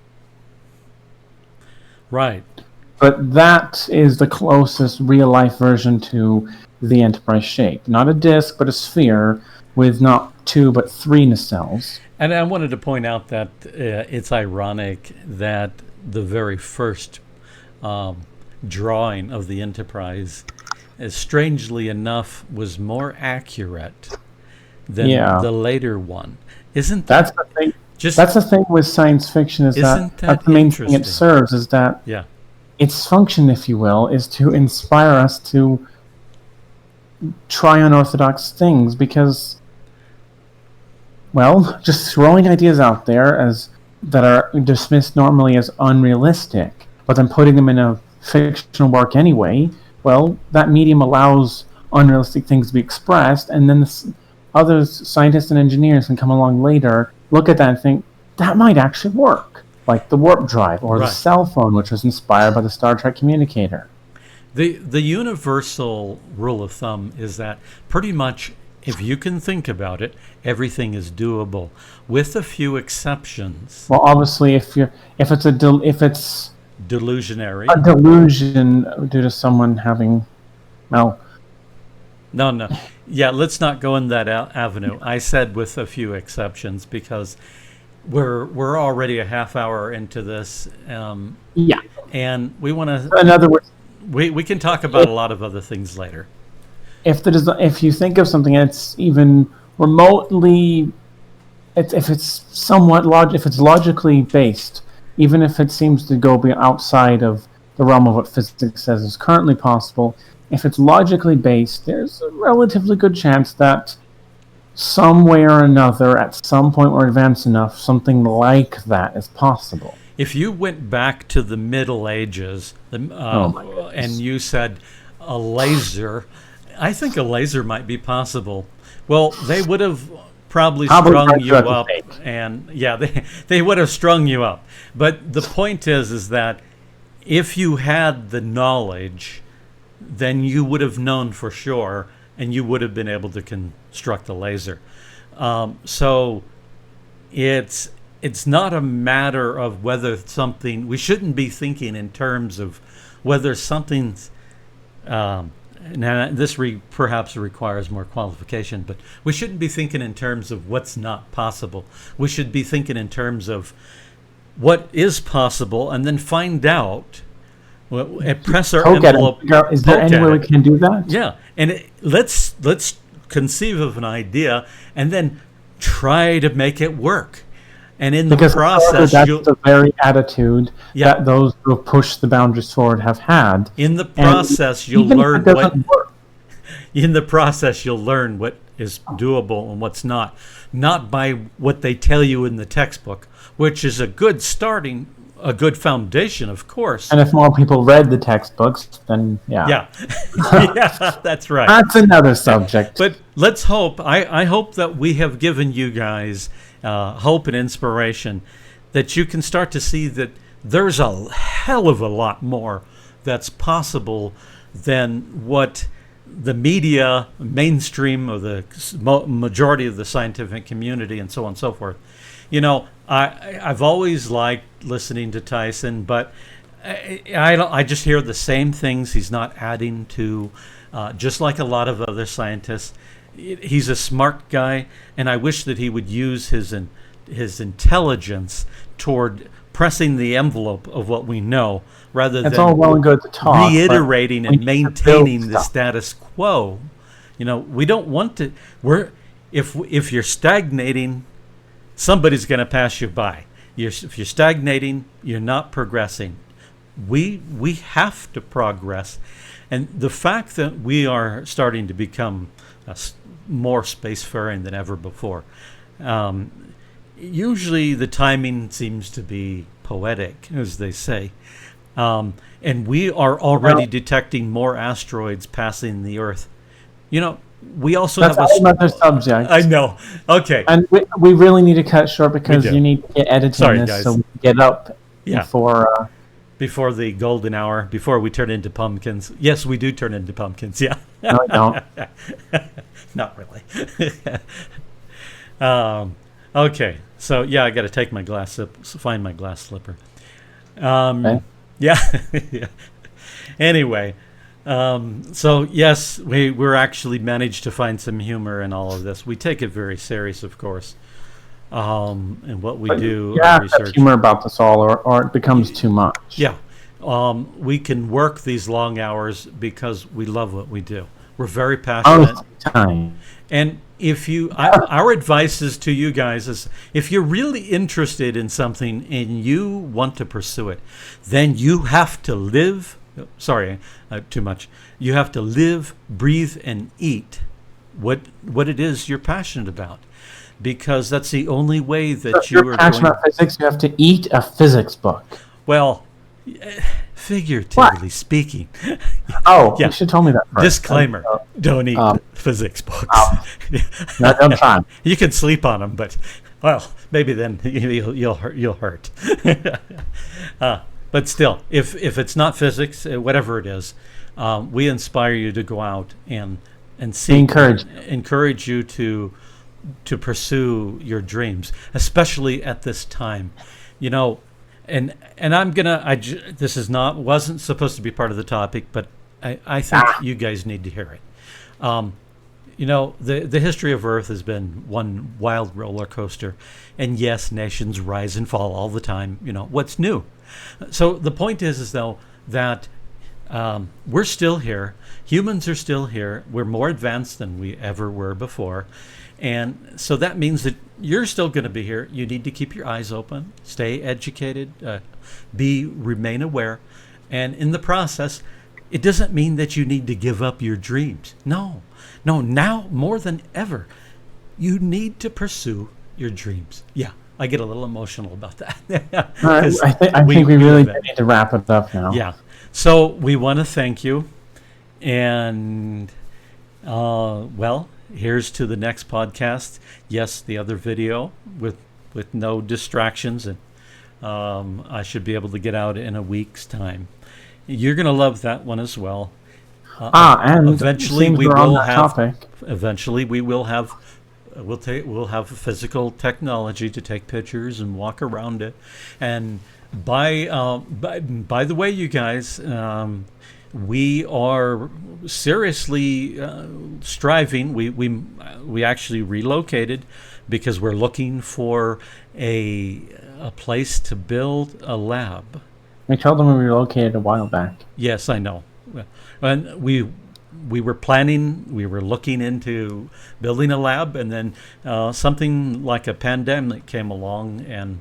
Right. But that is the closest real-life version to the Enterprise shape. Not a disc, but a sphere, with not 2 but 3 nacelles. And I wanted to point out that it's ironic that the very first drawing of the Enterprise, strangely enough, was more accurate than the later one. Isn't that... That's the thing. That's the thing with science fiction, is that's the main thing it serves, is that its function, if you will, is to inspire us to try unorthodox things, because... Well, just throwing ideas out there that are dismissed normally as unrealistic, but then putting them in a fictional work anyway, well, that medium allows unrealistic things to be expressed, and then other scientists and engineers can come along later, look at that and think, that might actually work. Like the warp drive, or the cell phone, which was inspired by the Star Trek communicator. The universal rule of thumb is that pretty much, if you can think about it, everything is doable, with a few exceptions. Well, obviously, if it's delusionary, a delusion due to someone having, no. Yeah, let's not go in that avenue. I said with a few exceptions because we're already a half hour into this. And we want to. In other words, we can talk about a lot of other things later. If you think of something that's even remotely, if it's somewhat if it's logically based, even if it seems to go outside of the realm of what physics says is currently possible, if it's logically based, there's a relatively good chance that some way or another, at some point we're advanced enough, something like that is possible. If you went back to the Middle Ages and you said a laser, I think a laser might be possible. Well, they would have probably strung you up, and they would have strung you up. But the point is that if you had the knowledge, then you would have known for sure, and you would have been able to construct a laser. So it's not a matter of whether something. We shouldn't be thinking in terms of whether something's. Now, this perhaps requires more qualification, but we shouldn't be thinking in terms of what's not possible. We should be thinking in terms of what is possible, and then find out. Press our envelope. Is there any way we can do that? Yeah, and let's conceive of an idea, and then try to make it work. And in the process, that's the very attitude that those who have pushed the boundaries forward have had. In the process, you'll learn what. In the process, you'll learn what is doable and what's not. Not by what they tell you in the textbook, which is a good foundation, of course. And if more people read the textbooks, then yeah, that's right. That's another subject. But let's hope. I hope that we have given you guys hope and inspiration, that you can start to see that there's a hell of a lot more that's possible than what the media, mainstream, or the majority of the scientific community, and so on and so forth. I've always liked listening to Tyson, but I just hear the same things. He's not adding to, just like a lot of other scientists. He's a smart guy, and I wish that he would use his intelligence toward pressing the envelope of what we know, rather It's than all well and good to talk, reiterating and maintaining the stuff. status quo. We don't want to. If you're stagnating, somebody's going to pass you by. If you're stagnating, you're not progressing. We have to progress, and the fact that we are starting to become more spacefaring than ever before. Usually the timing seems to be poetic, as they say. And we are already detecting more asteroids passing the Earth. We also That's have another subject. I know. Okay. And we really need to cut short because you need to get editing Sorry, this guys. so we can get up before the golden hour, before we turn into pumpkins. Yes, we do turn into pumpkins. Yeah. No, I don't. Not really. Okay. So I got to take my find my glass slipper. Okay. Yeah. Yeah. Anyway, so yes, we're actually managed to find some humor in all of this. We take it very serious, of course. And what we do research. Humor about this all, or it becomes too much. Yeah. We can work these long hours because we love what we do. We're very passionate. Time. And if our advice is to you guys is, if you're really interested in something and you want to pursue it, then you have to live. Sorry, too much. You have to live, breathe, and eat what it is you're passionate about, because that's the only way that you are passionate about physics. You have to eat a physics book. Well, figuratively speaking. Oh, you should tell me that first. Disclaimer: don't eat physics books. No, don't try 'em. You can sleep on them, but maybe then you'll hurt. But still, if it's not physics, whatever it is, we inspire you to go out and see. Encourage you to pursue your dreams, especially at this time. And I'm gonna. This wasn't supposed to be part of the topic, but I think you guys need to hear it. The history of Earth has been one wild roller coaster, and yes, nations rise and fall all the time. What's new? So the point is though that we're still here. Humans are still here. We're more advanced than we ever were before. And so that means that you're still going to be here. You need to keep your eyes open, stay educated, remain aware. And in the process, it doesn't mean that you need to give up your dreams. No, now more than ever, you need to pursue your dreams. Yeah, I get a little emotional about that. All right, I think we really need to wrap it up now. Yeah. So we want to thank you. And, here's to the next podcast. Yes, the other video with no distractions, and I should be able to get out in a week's time. You're going to love that one as well. And eventually we will have. Eventually we will have. We'll have physical technology to take pictures and walk around it. And by the way, you guys. We are seriously striving. We actually relocated because we're looking for a place to build a lab. We told them we relocated a while back. Yes, I know. And we were planning. We were looking into building a lab, and then something like a pandemic came along, and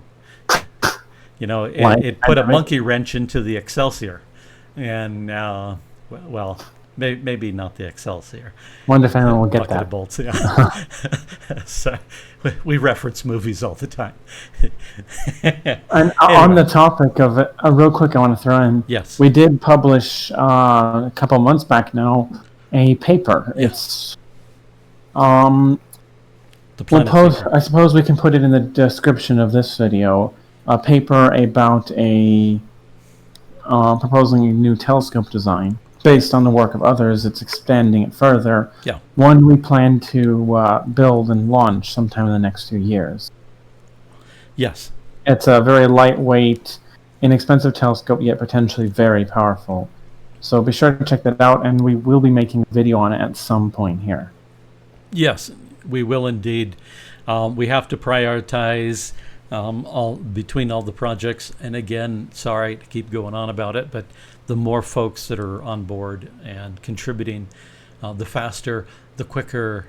it put a monkey wrench into the Excelsior. And maybe not the Excelsior. One defender will get that. Of bolts, yeah. So we reference movies all the time. And on the topic of it, real quick, I want to throw in. Yes. We did publish a couple months back now a paper. It's I suppose we can put it in the description of this video. A paper about proposing a new telescope design based on the work of others, it's expanding it further. Yeah. One we plan to build and launch sometime in the next 2 years. Yes. It's a very lightweight, inexpensive telescope, yet potentially very powerful. So be sure to check that out, and we will be making a video on it at some point here. Yes, we will indeed. We have to prioritize between all the projects. And again, sorry to keep going on about it, but the more folks that are on board and contributing, the faster, the quicker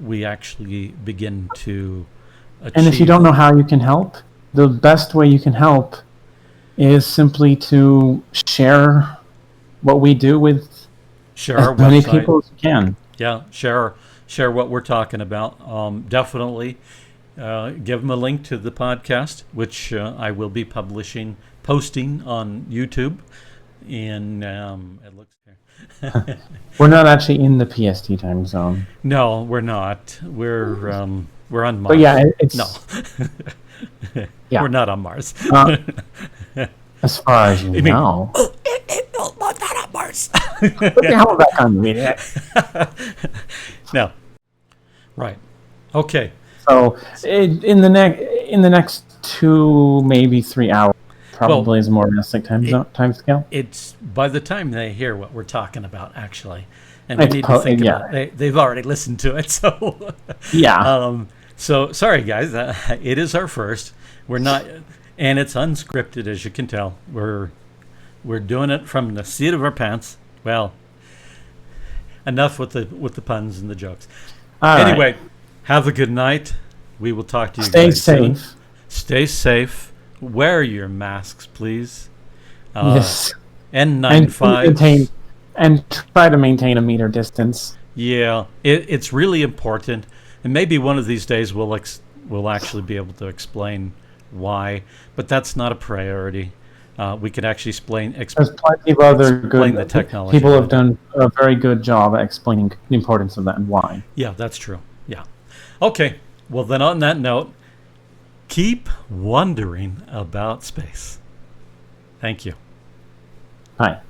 we actually begin to achieve. And if you don't know how you can help, the best way you can help is simply to share what we do with as many people as you can. Yeah, share what we're talking about. Definitely give them a link to the podcast, which I will be posting on YouTube. It looks here. We're not actually in the PST time zone. No, we're not. We're on Mars. But yeah, it's no. Yeah. We're not on Mars. As far as you know. No, I'm not on Mars. What the hell was that kind of meeting? No. Right. Okay. So in the next 2, maybe 3 hours, probably is a more realistic time scale. It's by the time they hear what we're talking about, actually, and we need to think about it. They've already listened to it, so yeah. So sorry, guys. It is our first. We're not, and it's unscripted, as you can tell. We're doing it from the seat of our pants. Well, enough with the puns and the jokes. Anyway, have a good night. We will talk to you guys soon. Stay safe. Wear your masks, please. Yes. N95. And try to maintain a meter distance. Yeah, it's really important. And maybe one of these days we'll actually be able to explain why. But that's not a priority. We could actually explain. There's plenty of other good the technology. People have done a very good job at explaining the importance of that and why. Yeah, that's true. Yeah. Okay. Well, then on that note, keep wondering about space. Thank you. Hi.